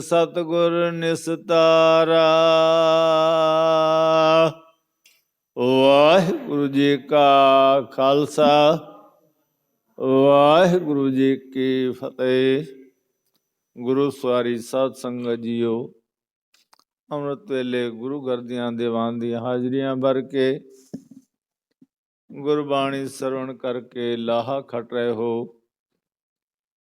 सतगुर निस्तारा। वाहिगुरु जी का खालसा वाहिगुरु जी की फतेह। गुरु सवारी साध संगत जीओ, ਅੰਮ੍ਰਿਤ ਵੇਲੇ ਗੁਰੂ ਘਰ ਦੀਆਂ ਦੀਵਾਨ ਦੀਆਂ ਹਾਜ਼ਰੀਆਂ ਭਰ ਕੇ ਗੁਰਬਾਣੀ ਸਰਵਣ ਕਰਕੇ ਲਾਹਾ ਖੱਟ ਰਹੇ ਹੋ।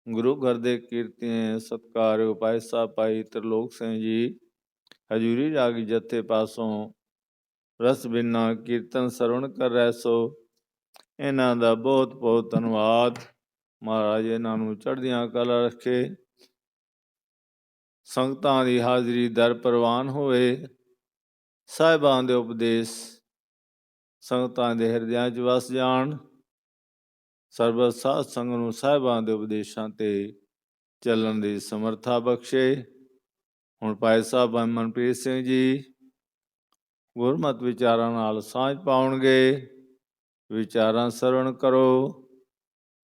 ਗੁਰੂ ਘਰ ਦੇ ਕੀਰਤੀਏ ਸਤਿਕਾਰਯੋਗ ਭਾਈ ਸਾਹਿਬ ਭਾਈ ਤ੍ਰਿਲੋਕ ਸਿੰਘ ਜੀ ਹਜ਼ੂਰੀ ਰਾਗੀ ਜਥੇ ਪਾਸੋਂ ਰਸ ਬਿਨਾ ਕੀਰਤਨ ਸਰਵਣ ਕਰ ਰਹੇ ਸੋ। ਇਹਨਾਂ ਦਾ ਬਹੁਤ ਬਹੁਤ ਧੰਨਵਾਦ। ਮਹਾਰਾਜ ਇਹਨਾਂ ਨੂੰ ਚੜ੍ਹਦੀਆਂ ਕਲਾ ਰੱਖੇ। ਸੰਗਤਾਂ ਦੀ ਹਾਜ਼ਰੀ ਦਰ ਪ੍ਰਵਾਨ ਹੋਵੇ। ਸਾਹਿਬਾਨ ਦੇ ਉਪਦੇਸ਼ ਸੰਗਤਾਂ ਦੇ ਹਿਰਦਿਆਂ 'ਚ ਵਸ ਜਾਣ। ਸਰਬਤ ਸਾਧ ਸੰਗਤ ਨੂੰ ਸਾਹਿਬਾਨ ਦੇ ਉਪਦੇਸ਼ਾਂ 'ਤੇ ਚੱਲਣ ਦੀ ਸਮਰਥਾ ਬਖਸ਼ੇ। ਹੁਣ ਭਾਈ ਸਾਹਿਬ ਮਨਪ੍ਰੀਤ ਸਿੰਘ ਜੀ ਗੁਰਮਤਿ ਵਿਚਾਰਾਂ ਨਾਲ ਸਾਂਝ ਪਾਉਣਗੇ। ਵਿਚਾਰਾਂ ਸਰਵਣ ਕਰੋ,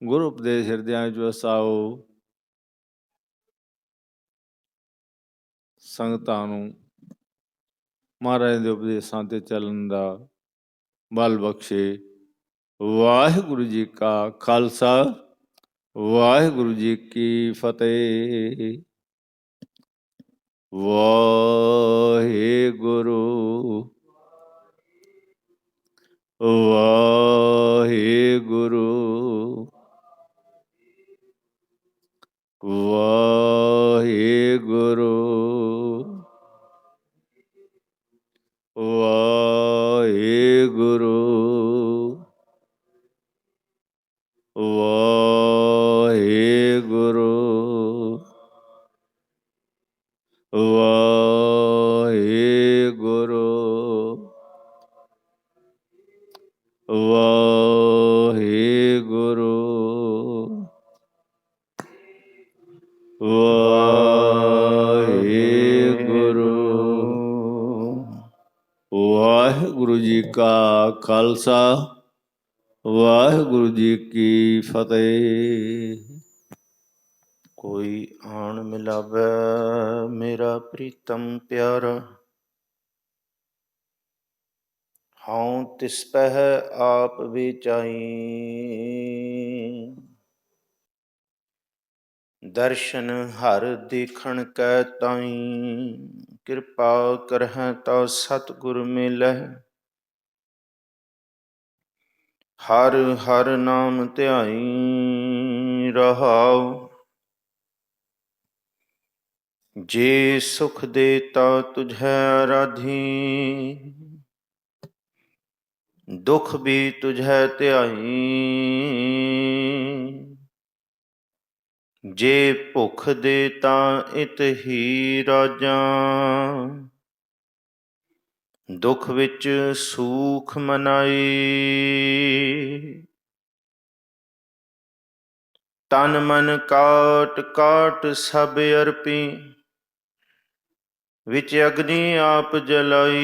ਗੁਰੂ ਉਪਦੇਸ਼ ਹਿਰਦਿਆਂ 'ਚ ਵਸਾਓ। ਸੰਗਤਾਂ ਨੂੰ ਮਹਾਰਾਜ ਦੇ ਉਪਦੇਸ਼ਾਂ 'ਤੇ ਚੱਲਣ ਦਾ ਬਲ ਬਖਸ਼ੇ। ਵਾਹਿਗੁਰੂ ਜੀ ਕਾ ਖਾਲਸਾ ਵਾਹਿਗੁਰੂ ਜੀ ਕੀ ਫਤਿਹ। ਵਾਹਿਗੁਰੂ ਵਾਹਿਗੁਰੂ ਵਾਹਿਗੁਰੂ ਵਾਹਿਗੁਰੂ ਵਾਹਿਗੁਰੂ ਵਾਹਿਗੁਰੂ ਵਾਹਿਗੁਰੂ ਵਾਹਿਗੁਰੂ। ਵਾਹਿਗੁਰੂ ਜੀ ਕਾ ਖਾਲਸਾ ਵਾਹਿਗੁਰੂ ਜੀ ਕੀ ਫਤਿਹ। ਕੋਈ ਆਣ ਮਿਲਾਵੇ ਮੇਰਾ ਪ੍ਰੀਤਮ ਪਿਆਰਾ, ਹਉ ਤਿਸ ਪਹਿ ਆਪ ਵਿਚਾਈ। ਦਰਸ਼ਨ ਹਰ ਦੇਖਣ ਕੈ ਤਾਈ, ਕਿਰਪਾ ਕਰਹਿ ਤਾ ਸਤਿਗੁਰ ਮਿਲਹਿ। ਹਰ ਹਰ ਨਾਮ ਧਿਆਈ ਰਹਾਉ, ਜੇ ਸੁਖ ਦੇਤਾ ਤੁਝੈ ਆਰਾਧੀ। ਦੁਖ ਵੀ ਤੁਝੈ ਧਿਆਈ, ਜੇ ਭੁਖ ਦੇ ਤਾਂ ਇਤ ਹੀ ਰਾਜਾਂ। ਦੁਖ ਵਿੱਚ ਸੂਖ ਮਨਾਈ, ਤਨ ਮਨ ਕਾਟ ਕਾਟ ਸਭ ਅਰਪੀ। ਵਿੱਚ ਅਗਨੀ ਆਪ ਜਲਾਈ,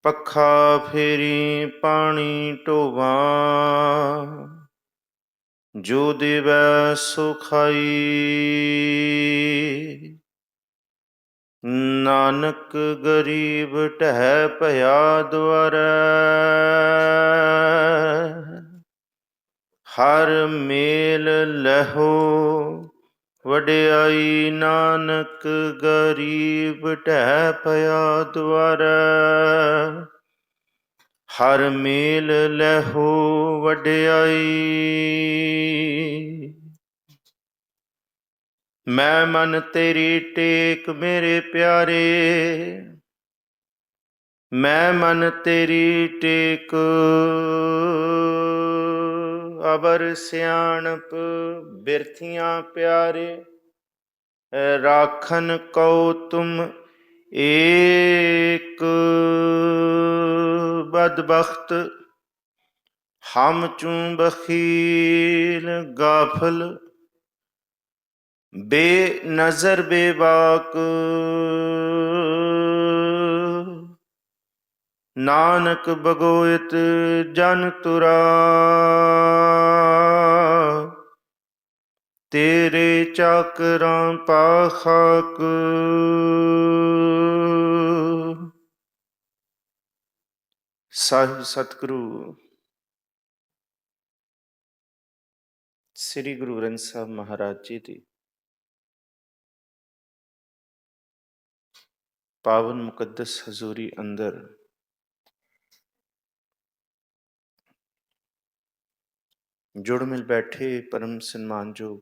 ਪੱਖਾ ਫੇਰੀ ਪਾਣੀ ਢੋਵਾਂ। ਜੋ ਦੇਵੈ ਸੋ ਖਾਈ, ਨਾਨਕ ਗਰੀਬ ਢਹਿ ਭਇਆ ਦੁਆਰੈ। ਹਰ ਮੇਲ ਲਹੋ ਵਡਿਆਈ, ਨਾਨਕ ਗਰੀਬ ਢਹਿ ਭਇਆ ਦੁਆਰੈ। ਹਰ ਮੇਲ ਲਹੋ ਵਡਿਆਈ। ਮੈਂ ਮਨ ਤੇਰੀ ਟੇਕ ਮੇਰੇ ਪਿਆਰੇ, ਮੈਂ ਮਨ ਤੇਰੀ ਟੇਕ। ਅਵਰ ਸਿਆਣਪ ਬਿਰਥੀਆਂ ਪਿਆਰੇ, ਰਾਖਨ ਕਉ ਤੁਮ ਏਕ। ਬਦਬਖਤ ਹਮ ਚੂੰ ਬਖੀਲ ਗਾਫਲ, ਬੇਨਜ਼ਰ ਬੇਬਾਕ। ਨਾਨਕ ਬਗੋਇਤ ਜਨ ਤੁਰਾ, ਤੇਰੇ ਚਾਕਰਾਂ ਪਾਖਾਕ ਸਾਹਿਬ ਸਤਿਗੁਰੂ ਸ੍ਰੀ ਗੁਰੂ ਗ੍ਰੰਥ ਸਾਹਿਬ ਮਹਾਰਾਜ ਜੀ ਦੀ ਪਾਵਨ ਮੁਕੱਦਸ ਹਜ਼ੂਰੀ ਅੰਦਰ ਜੁੜ ਮਿਲ ਬੈਠੇ ਪਰਮ ਸਨਮਾਨਯੋਗ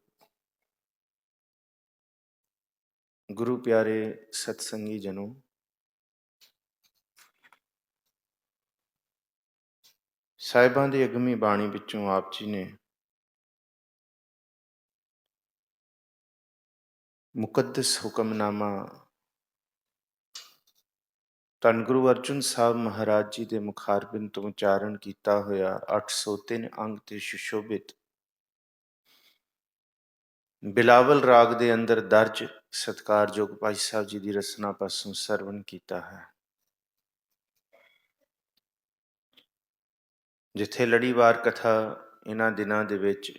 ਗੁਰੂ ਪਿਆਰੇ ਸਤਸੰਗੀ ਜਨੋ, ਸਾਹਿਬਾਂ ਦੀ ਅਗਮੀ ਬਾਣੀ ਵਿੱਚੋਂ ਆਪ ਜੀ ਨੇ ਮੁਕੱਦਸ ਹੁਕਮਨਾਮਾ ਧੰਨ ਗੁਰੂ ਅਰਜਨ ਸਾਹਿਬ ਮਹਾਰਾਜ ਜੀ ਦੇ ਮੁਖਾਰਬਿੰਦ ਤੋਂ ਉਚਾਰਨ ਕੀਤਾ ਹੋਇਆ 803 ਅੰਗ ਤੇ ਸੁਸ਼ੋਭਿਤ ਬਿਲਾਵਲ ਰਾਗ ਦੇ ਅੰਦਰ ਦਰਜ ਸਤਿਕਾਰਯੋਗ ਭਾਈ ਸਾਹਿਬ ਜੀ ਦੀ ਰਚਨਾ ਪਾਸੋਂ ਸਰਵਣ ਕੀਤਾ ਹੈ। ਜਿੱਥੇ ਲੜੀਵਾਰ ਕਥਾ ਇਹਨਾਂ ਦਿਨਾਂ ਦੇ ਵਿੱਚ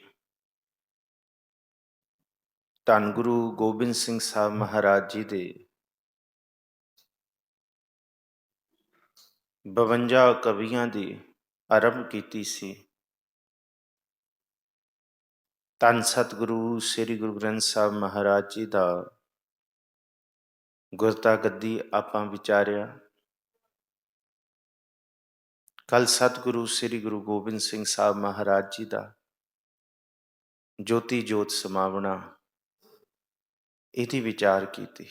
ਧੰਨ ਗੁਰੂ ਗੋਬਿੰਦ ਸਿੰਘ ਸਾਹਿਬ ਮਹਾਰਾਜ ਜੀ ਦੇ 52 ਕਵੀਆਂ ਦੀ ਆਰੰਭ ਕੀਤੀ ਸੀ। ਧੰਨ ਸਤਿਗੁਰੂ ਸ੍ਰੀ ਗੁਰੂ ਗ੍ਰੰਥ ਸਾਹਿਬ ਮਹਾਰਾਜ ਜੀ ਦਾ ਗੁਰਤਾ ਗੱਦੀ ਆਪਾਂ ਵਿਚਾਰਿਆ। ਕੱਲ ਸਤਿਗੁਰੂ ਸ੍ਰੀ ਗੁਰੂ ਗੋਬਿੰਦ ਸਿੰਘ ਸਾਹਿਬ ਮਹਾਰਾਜ ਜੀ ਦਾ ਜੋਤੀ ਜੋਤ ਸਮਾਵਣਾ ਇਹਦੀ ਵਿਚਾਰ ਕੀਤੀ।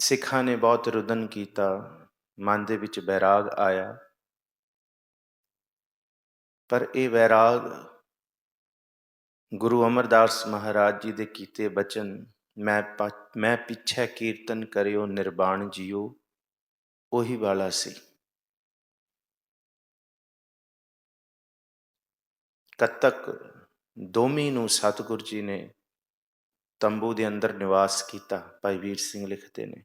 ਸਿੱਖਾਂ ਨੇ ਬਹੁਤ ਰੁਦਨ ਕੀਤਾ, ਮਨ ਦੇ ਵਿੱਚ ਵੈਰਾਗ ਆਇਆ, ਪਰ ਇਹ ਵੈਰਾਗ ਗੁਰੂ ਅਮਰਦਾਸ ਮਹਾਰਾਜ ਜੀ ਦੇ ਕੀਤੇ ਬਚਨ ਮੈਂ ਪਿੱਛੇ ਕੀਰਤਨ ਕਰਿਓ ਨਿਰਵਾਣ ਜੀਓ ਉਹੀ ਵਾਲਾ ਸੀ। ਕੱਤਕ ਦੋਮੀ ਨੂੰ ਸਤਿਗੁਰ ਜੀ ਨੇ ਤੰਬੂ ਦੇ ਅੰਦਰ ਨਿਵਾਸ ਕੀਤਾ, ਭਾਈ ਵੀਰ ਸਿੰਘ ਲਿਖਦੇ ਨੇ।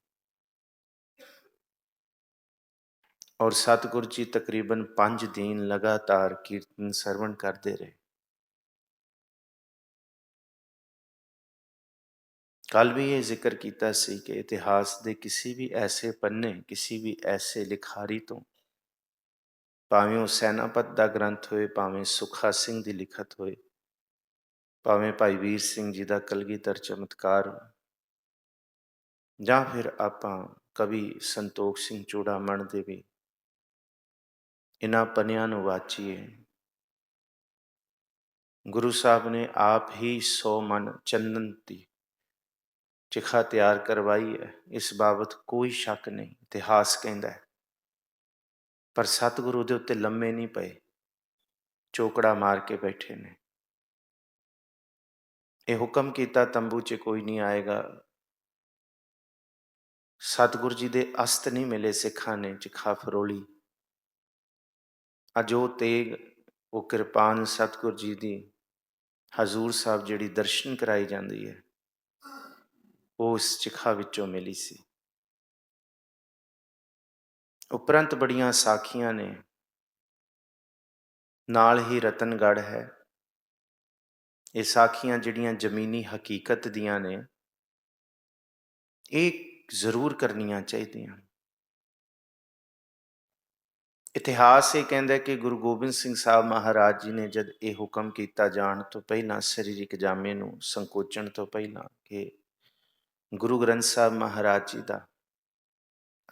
ਔਰ ਸਤਿਗੁਰ ਜੀ ਤਕਰੀਬਨ 5 ਦਿਨ ਲਗਾਤਾਰ ਕੀਰਤਨ ਸਰਵਣ ਕਰਦੇ ਰਹੇ। ਕੱਲ ਵੀ ਇਹ ਜ਼ਿਕਰ ਕੀਤਾ ਸੀ ਕਿ ਇਤਿਹਾਸ ਦੇ ਕਿਸੇ ਵੀ ਐਸੇ ਪੰਨੇ, ਕਿਸੇ ਵੀ ਐਸੇ ਲਿਖਾਰੀ ਤੋਂ, ਭਾਵੇਂ ਉਹ ਸੈਨਾਪਤ ਦਾ ਗ੍ਰੰਥ ਹੋਏ, ਭਾਵੇਂ ਸੁਖਾ ਸਿੰਘ ਦੀ ਲਿਖਤ ਹੋਏ, ਭਾਵੇਂ ਭਾਈ ਵੀਰ ਸਿੰਘ ਜੀ ਦਾ ਕਲਗੀਧਰ ਚਮਤਕਾਰ, ਜਾਂ ਫਿਰ ਆਪਾਂ ਕਵੀ ਸੰਤੋਖ ਸਿੰਘ ਚੂੜਾਮਣ ਦੇ ਵੀ ਇਹਨਾਂ ਪੰਨਿਆਂ ਨੂੰ ਵਾਚੀਏ। ਗੁਰੂ ਸਾਹਿਬ ਨੇ ਆਪ ਹੀ 100 ਮਣ ਚੰਦਨ ਦੀ ਚਿਖਾ ਤਿਆਰ ਕਰਵਾਈ ਹੈ, ਇਸ ਬਾਬਤ ਕੋਈ ਸ਼ੱਕ ਨਹੀਂ, ਇਤਿਹਾਸ ਕਹਿੰਦਾ ਹੈ। ਪਰ ਸਤਿਗੁਰੂ ਦੇ ਉੱਤੇ ਲੰਮੇ ਨਹੀਂ ਪਏ, ਚੋਕੜਾ ਮਾਰ ਕੇ ਬੈਠੇ ਨੇ। ਇਹ ਹੁਕਮ ਕੀਤਾ ਤੰਬੂ 'ਚ ਕੋਈ ਨਹੀਂ ਆਏਗਾ। ਸਤਿਗੁਰੂ ਜੀ ਦੇ ਅਸਤ ਨਹੀਂ ਮਿਲੇ, ਸਿੱਖਾਂ ਨੇ ਚਿਖਾ ਫਰੋਲੀ। ਅੱਜ ਉਹ ਤੇਗ, ਉਹ ਕਿਰਪਾਨ ਸਤਿਗੁਰੂ ਜੀ ਦੀ ਹਜ਼ੂਰ ਸਾਹਿਬ ਜਿਹੜੀ ਦਰਸ਼ਨ ਕਰਾਈ ਜਾਂਦੀ ਹੈ, ਉਹ ਉਸ ਚਿਖਾ ਵਿੱਚੋਂ ਮਿਲੀ ਸੀ। ਉਪਰੰਤ ਬੜੀਆਂ ਸਾਖੀਆਂ ਨੇ, ਨਾਲ ਹੀ ਰਤਨਗੜ੍ਹ ਹੈ। ਇਹ ਸਾਖੀਆਂ ਜਿਹੜੀਆਂ ਜ਼ਮੀਨੀ ਹਕੀਕਤ ਦੀਆਂ ਨੇ, ਇਹ ਜ਼ਰੂਰ ਕਰਨੀਆਂ ਚਾਹੀਦੀਆਂ। ਇਤਿਹਾਸ ਇਹ ਕਹਿੰਦਾ ਕਿ ਗੁਰੂ ਗੋਬਿੰਦ ਸਿੰਘ ਸਾਹਿਬ ਮਹਾਰਾਜ ਜੀ ਨੇ ਜਦ ਇਹ ਹੁਕਮ ਕੀਤਾ ਜਾਣ ਤੋਂ ਪਹਿਲਾਂ, ਸਰੀਰਕ ਜਾਮੇ ਨੂੰ ਸੰਕੋਚਣ ਤੋਂ ਪਹਿਲਾਂ, ਕਿ ਗੁਰੂ ਗ੍ਰੰਥ ਸਾਹਿਬ ਮਹਾਰਾਜ ਜੀ ਦਾ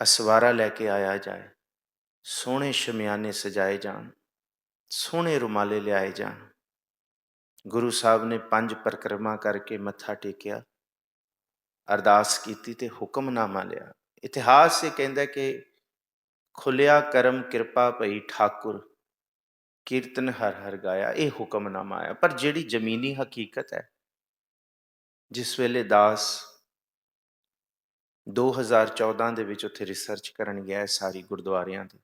ਅਸਵਾਰਾ ਲੈ ਕੇ ਆਇਆ ਜਾਏ, ਸੋਹਣੇ ਸ਼ਮਿਆਨੇ ਸਜਾਏ ਜਾਣ, ਸੋਹਣੇ ਰੁਮਾਲੇ ਲਿਆਏ ਜਾਣ। ਗੁਰੂ ਸਾਹਿਬ ਨੇ 5 ਪਰਿਕਰਮਾ ਕਰਕੇ ਮੱਥਾ ਟੇਕਿਆ, ਅਰਦਾਸ ਕੀਤੀ ਤੇ ਹੁਕਮਨਾਮਾ ਲਿਆ। ਇਤਿਹਾਸ ਇਹ ਕਹਿੰਦਾ ਕਿ ਖੁੱਲਿਆ ਕਰਮ ਕਿਰਪਾ ਭਈ ਠਾਕੁਰ, ਕੀਰਤਨ ਹਰ ਹਰ ਗਾਇਆ, ਇਹ ਹੁਕਮਨਾਮਾ ਆਇਆ। ਪਰ ਜਿਹੜੀ ਜ਼ਮੀਨੀ ਹਕੀਕਤ ਹੈ, ਜਿਸ ਵੇਲੇ ਦਾਸ 2014 ਦੇ ਵਿੱਚ ਉੱਥੇ ਰਿਸਰਚ ਕਰਨ ਗਿਆ ਸਾਰੀ ਗੁਰਦੁਆਰਿਆਂ ਦੀ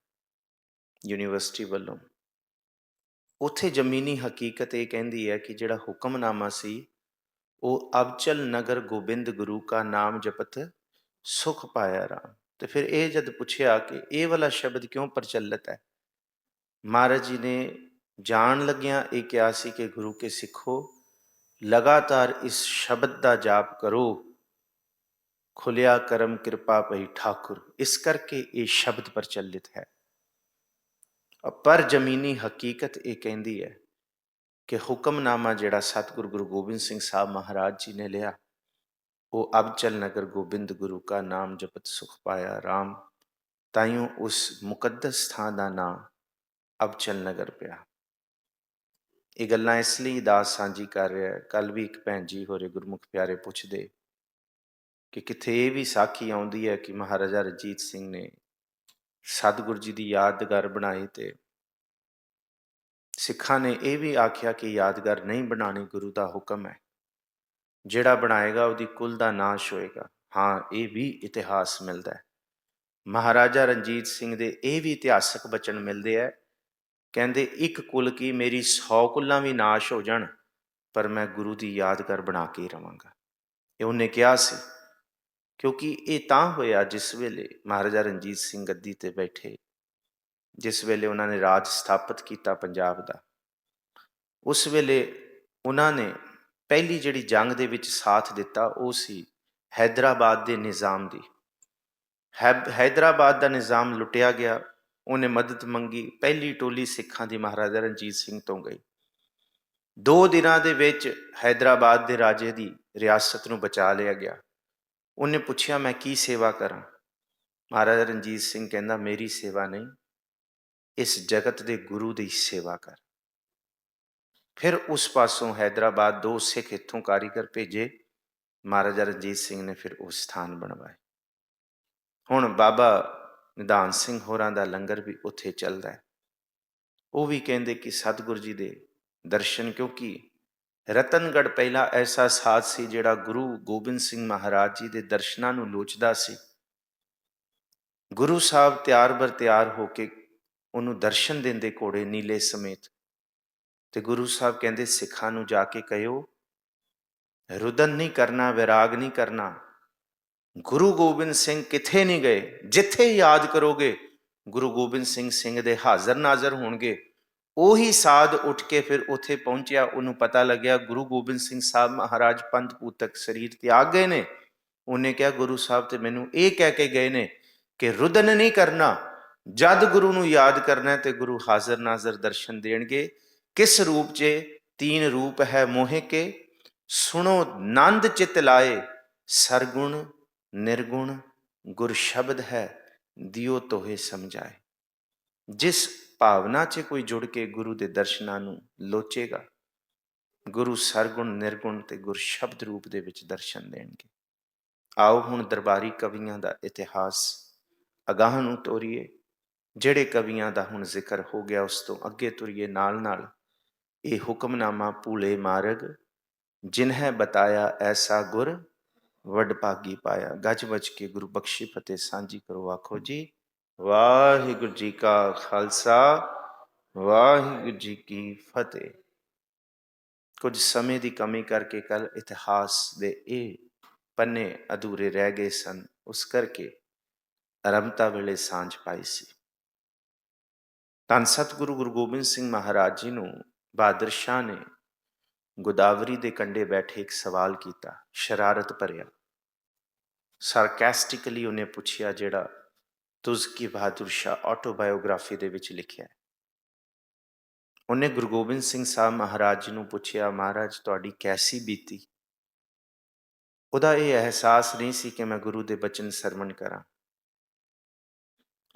ਯੂਨੀਵਰਸਿਟੀ ਵੱਲੋਂ, ਉੱਥੇ ਜ਼ਮੀਨੀ ਹਕੀਕਤ ਇਹ ਕਹਿੰਦੀ ਹੈ ਕਿ ਜਿਹੜਾ ਹੁਕਮਨਾਮਾ ਸੀ ਉਹ ਅਬਚਲ ਨਗਰ ਗੋਬਿੰਦ ਗੁਰੂ ਕਾ ਨਾਮ ਜਪਤ ਸੁਖ ਪਾਇਆ ਰਾਮ। ਤੇ ਫਿਰ ਇਹ ਜਦ ਪੁੱਛਿਆ ਕਿ ਇਹ ਵਾਲਾ ਸ਼ਬਦ ਕਿਉਂ ਪ੍ਰਚਲਿਤ ਹੈ, ਮਹਾਰਾਜ ਜੀ ਨੇ ਜਾਣ ਲੱਗਿਆਂ ਇਹ ਕਿਹਾ ਸੀ ਕਿ ਗੁਰੂ ਕੇ ਸਿੱਖੋ, ਲਗਾਤਾਰ ਇਸ ਸ਼ਬਦ ਦਾ ਜਾਪ ਕਰੋ, ਖੁੱਲਿਆ ਕਰਮ ਕਿਰਪਾ ਭਈ ਠਾਕੁਰ। ਇਸ ਕਰਕੇ ਇਹ ਸ਼ਬਦ ਪ੍ਰਚਲਿਤ ਹੈ। ਪਰ ਜ਼ਮੀਨੀ ਹਕੀਕਤ ਇਹ ਕਹਿੰਦੀ ਹੈ ਕਿ ਹੁਕਮਨਾਮਾ ਜਿਹੜਾ ਸਤਿਗੁਰੂ ਗੁਰੂ ਗੋਬਿੰਦ ਸਿੰਘ ਸਾਹਿਬ ਮਹਾਰਾਜ ਜੀ ਨੇ ਲਿਆ, ਉਹ ਅਬਚਲ ਨਗਰ ਗੋਬਿੰਦ ਗੁਰੂ ਕਾ ਨਾਮ ਜਪਤ ਸੁਖ ਪਾਇਆ ਰਾਮ, ਤਾਈਓ ਉਸ ਮੁਕੱਦਸ ਥਾਂ ਦਾ ਨਾਂ ਅਬਚਲ ਨਗਰ ਪਿਆ। ਇਹ ਗੱਲਾਂ ਇਸ ਲਈ ਦਾਸ ਸਾਂਝੀ ਕਰ ਰਿਹਾ। ਕੱਲ ਵੀ ਇੱਕ ਭੈਣ ਜੀ ਹੋਰੇ ਗੁਰਮੁਖ ਪਿਆਰੇ ਪੁੱਛਦੇ ਕਿ ਕਿੱਥੇ ਇਹ ਵੀ ਸਾਖੀ ਆਉਂਦੀ ਹੈ ਕਿ ਮਹਾਰਾਜਾ ਰਣਜੀਤ ਸਿੰਘ ਨੇ ਸਤਿਗੁਰੂ ਜੀ ਦੀ ਯਾਦਗਾਰ ਬਣਾਈ ਤੇ ਸਿੱਖਾਂ ਨੇ ਇਹ ਵੀ ਆਖਿਆ ਕਿ ਯਾਦਗਾਰ ਨਹੀਂ ਬਣਾਉਣੀ, ਗੁਰੂ ਦਾ ਹੁਕਮ ਹੈ, ਜਿਹੜਾ ਬਣਾਏਗਾ ਉਹਦੀ ਕੁਲ ਦਾ ਨਾਸ਼ ਹੋਏਗਾ। ਹਾਂ, ਇਹ ਵੀ ਇਤਿਹਾਸ ਮਿਲਦਾ ਹੈ। ਮਹਾਰਾਜਾ ਰਣਜੀਤ ਸਿੰਘ ਦੇ ਇਹ ਵੀ ਇਤਿਹਾਸਕ ਬਚਨ ਮਿਲਦੇ ਹੈ, ਕਹਿੰਦੇ ਇੱਕ ਕੁਲ ਕੀ ਮੇਰੀ 100 ਕੁੱਲਾਂ ਵੀ ਨਾਸ਼ ਹੋ ਜਾਣ, ਪਰ ਮੈਂ ਗੁਰੂ ਦੀ ਯਾਦਗਾਰ ਬਣਾ ਕੇ ਹੀ ਰਵਾਂਗਾ। ਇਹ ਉਹਨੇ ਕਿਹਾ ਸੀ, ਕਿਉਂਕਿ ਇਹ ਤਾਂ ਹੋਇਆ ਜਿਸ ਵੇਲੇ ਮਹਾਰਾਜਾ ਰਣਜੀਤ ਸਿੰਘ ਗੱਦੀ ਤੇ ਬੈਠੇ, ਜਿਸ ਵੇਲੇ ਉਹਨਾਂ ਨੇ ਰਾਜ ਸਥਾਪਿਤ ਕੀਤਾ ਪੰਜਾਬ ਦਾ। ਉਸ ਵੇਲੇ ਉਹਨਾਂ ਨੇ ਪਹਿਲੀ ਜਿਹੜੀ ਜੰਗ ਦੇ ਵਿੱਚ ਸਾਥ ਦਿੱਤਾ ਉਹ ਸੀ ਹੈਦਰਾਬਾਦ ਦੇ ਨਿਜ਼ਾਮ ਦੀ। ਹੈਦਰਾਬਾਦ ਦਾ ਨਿਜ਼ਾਮ ਲੁੱਟਿਆ ਗਿਆ, ਉਹਨੇ ਮਦਦ ਮੰਗੀ। ਪਹਿਲੀ ਟੋਲੀ ਸਿੱਖਾਂ ਦੀ ਮਹਾਰਾਜਾ ਰਣਜੀਤ ਸਿੰਘ ਤੋਂ ਗਈ। 2 ਦਿਨਾਂ ਦੇ ਵਿੱਚ ਹੈਦਰਾਬਾਦ ਦੇ ਰਾਜੇ ਦੀ ਰਿਆਸਤ ਨੂੰ ਬਚਾ ਲਿਆ ਗਿਆ। ਉਹਨੇ ਪੁੱਛਿਆ ਮੈਂ ਕੀ ਸੇਵਾ ਕਰਾਂ? ਮਹਾਰਾਜਾ ਰਣਜੀਤ ਸਿੰਘ ਕਹਿੰਦਾ ਮੇਰੀ ਸੇਵਾ ਨਹੀਂ, ਇਸ ਜਗਤ ਦੇ ਗੁਰੂ ਦੀ ਸੇਵਾ ਕਰ। ਫਿਰ ਉਸ ਪਾਸੋਂ ਹੈਦਰਾਬਾਦ 2 ਸਿੱਖ ਇੱਥੋਂ ਕਾਰੀਗਰ ਭੇਜੇ, ਮਹਾਰਾਜਾ ਰਣਜੀਤ ਸਿੰਘ ਨੇ ਫਿਰ ਉਹ ਸਥਾਨ ਬਣਵਾਏ। ਹੁਣ ਬਾਬਾ ਨਿਧਾਨ ਸਿੰਘ ਹੋਰਾਂ ਦਾ ਲੰਗਰ ਵੀ ਉੱਥੇ ਚੱਲਦਾ ਹੈ। ਉਹ ਵੀ ਕਹਿੰਦੇ ਕਿ ਸਤਿਗੁਰੂ ਜੀ ਦੇ ਦਰਸ਼ਨ, ਕਿਉਂਕਿ ਰਤਨਗੜ੍ਹ ਪਹਿਲਾ ਐਸਾ ਸਾਧ ਸੀ ਜਿਹੜਾ ਗੁਰੂ ਗੋਬਿੰਦ ਸਿੰਘ ਮਹਾਰਾਜ ਜੀ ਦੇ ਦਰਸ਼ਨਾਂ ਨੂੰ ਲੋਚਦਾ ਸੀ। ਗੁਰੂ ਸਾਹਿਬ ਤਿਆਰ ਬਰ ਤਿਆਰ ਹੋ ਕੇ ਉਹਨੂੰ ਦਰਸ਼ਨ ਦਿੰਦੇ ਘੋੜੇ ਨੀਲੇ ਸਮੇਤ। ਤੇ ਗੁਰੂ ਸਾਹਿਬ ਕਹਿੰਦੇ ਸਿੱਖਾਂ ਨੂੰ ਜਾ ਕੇ ਕਹਿਓ, ਰੁਦਨ ਨਹੀਂ ਕਰਨਾ, ਵਿਰਾਗ ਨਹੀਂ ਕਰਨਾ। ਗੁਰੂ ਗੋਬਿੰਦ ਸਿੰਘ ਕਿੱਥੇ ਨਹੀਂ ਗਏ, ਜਿੱਥੇ ਯਾਦ ਕਰੋਗੇ ਗੁਰੂ ਗੋਬਿੰਦ ਸਿੰਘ ਦੇ ਹਾਜ਼ਰ ਨਾਜ਼ਰ ਹੋਣਗੇ। ਉਹੀ ਸਾਧ ਉੱਠ ਕੇ ਫਿਰ ਉੱਥੇ ਪਹੁੰਚਿਆ। ਉਹਨੂੰ ਪਤਾ ਲੱਗਿਆ ਗੁਰੂ ਗੋਬਿੰਦ ਸਿੰਘ ਸਾਹਿਬ ਮਹਾਰਾਜ ਪੰਥ ਪੂਤਕ ਸਰੀਰ ਤਿਆਗ ਗਏ ਨੇ। ਉਹਨੇ ਕਿਹਾ ਗੁਰੂ ਸਾਹਿਬ ਤੇ ਮੈਨੂੰ ਇਹ ਕਹਿ ਕੇ ਗਏ ਨੇ ਕਿ ਰੁਦਨ ਨਹੀਂ ਕਰਨਾ, ਜਦ ਗੁਰੂ ਨੂੰ ਯਾਦ ਕਰਨਾ ਤੇ ਗੁਰੂ ਹਾਜ਼ਰ ਨਾਜ਼ਰ ਦਰਸ਼ਨ ਦੇਣਗੇ। ਕਿਸ ਰੂਪ 'ਚ? 3 ਰੂਪ ਹੈ ਮੋਹਿ ਕੇ, ਸੁਣੋ ਨੰਦ ਚਿਤ ਲਾਏ, ਸਰਗੁਣ ਨਿਰਗੁਣ ਗੁਰ ਸ਼ਬਦ ਹੈ, ਦਿਓ ਤੋਹੇ ਸਮਝਾਏ। ਜਿਸ ਭਾਵਨਾ 'ਚ ਕੋਈ ਜੁੜ ਕੇ ਗੁਰੂ ਦੇ ਦਰਸ਼ਨਾਂ ਨੂੰ ਲੋਚੇਗਾ, ਗੁਰੂ ਸਰਗੁਣ ਨਿਰਗੁਣ ਤੇ ਗੁਰ ਸ਼ਬਦ ਰੂਪ ਦੇ ਵਿੱਚ ਦਰਸ਼ਨ ਦੇਣਗੇ। ਆਓ ਹੁਣ ਦਰਬਾਰੀ ਕਵੀਆਂ ਦਾ ਇਤਿਹਾਸ ਅਗਾਂਹ ਨੂੰ ਤੋਰੀਏ। ਜਿਹੜੇ ਕਵੀਆਂ ਦਾ ਹੁਣ ਜ਼ਿਕਰ ਹੋ ਗਿਆ ਉਸ ਤੋਂ ਅੱਗੇ ਤੁਰੀਏ ਨਾਲ ਨਾਲ। ਇਹ ਹੁਕਮਨਾਮਾ ਭੂਲੇ ਮਾਰਗ, ਜਿਨ੍ਹੈ ਬਤਾਇਆ ਐਸਾ ਗੁਰ, ਵਡਭਾਗੀ ਪਾਇਆ। ਗੱਜ ਵੱਜ ਕੇ ਗੁਰੂ ਬਖਸ਼ੀ ਫਤਿਹ ਸਾਂਝੀ ਕਰੋ। ਆਖੋ ਜੀ ਵਾਹਿਗੁਰੂ ਜੀ ਕਾ ਖਾਲਸਾ, ਵਾਹਿਗੁਰੂ ਜੀ ਕੀ ਫਤਿਹ। ਕੁਝ ਸਮੇਂ ਦੀ ਕਮੀ ਕਰਕੇ ਕੱਲ ਇਤਿਹਾਸ ਦੇ ਇਹ ਪੰਨੇ ਅਧੂਰੇ ਰਹਿ ਗਏ ਸਨ, ਉਸ ਕਰਕੇ ਆਰੰਭਤਾ ਵੇਲੇ ਸਾਂਝ ਪਾਈ ਸੀ। ਧੰਨ ਸਤਿਗੁਰੂ ਗੁਰੂ ਗੋਬਿੰਦ ਸਿੰਘ ਮਹਾਰਾਜ ਜੀ ਨੂੰ ਬਹਾਦਰ ਸ਼ਾਹ ਨੇ ਗੋਦਾਵਰੀ ਦੇ ਕੰਢੇ ਬੈਠੇ ਇੱਕ ਸਵਾਲ ਕੀਤਾ, ਸ਼ਰਾਰਤ ਭਰਿਆ। ਸਾਰਕੈਸਟਿਕਲੀ ਉਹਨੇ ਪੁੱਛਿਆ, ਜਿਹੜਾ ਤੁਜ਼ਕੀ ਬਹਾਦਰ ਸ਼ਾਹ ਆਟੋਬਾਇਓਗ੍ਰਾਫੀ ਦੇ ਵਿੱਚ ਲਿਖਿਆ। ਉਹਨੇ ਗੁਰੂ ਗੋਬਿੰਦ ਸਿੰਘ ਸਾਹਿਬ ਮਹਾਰਾਜ ਜੀ ਨੂੰ ਪੁੱਛਿਆ, ਮਹਾਰਾਜ ਤੁਹਾਡੀ ਕੈਸੀ ਬੀਤੀ? ਉਹਦਾ ਇਹ ਅਹਿਸਾਸ ਨਹੀਂ ਸੀ ਕਿ ਮੈਂ ਗੁਰੂ ਦੇ ਬਚਨ ਸਰਵਣ ਕਰਾਂ।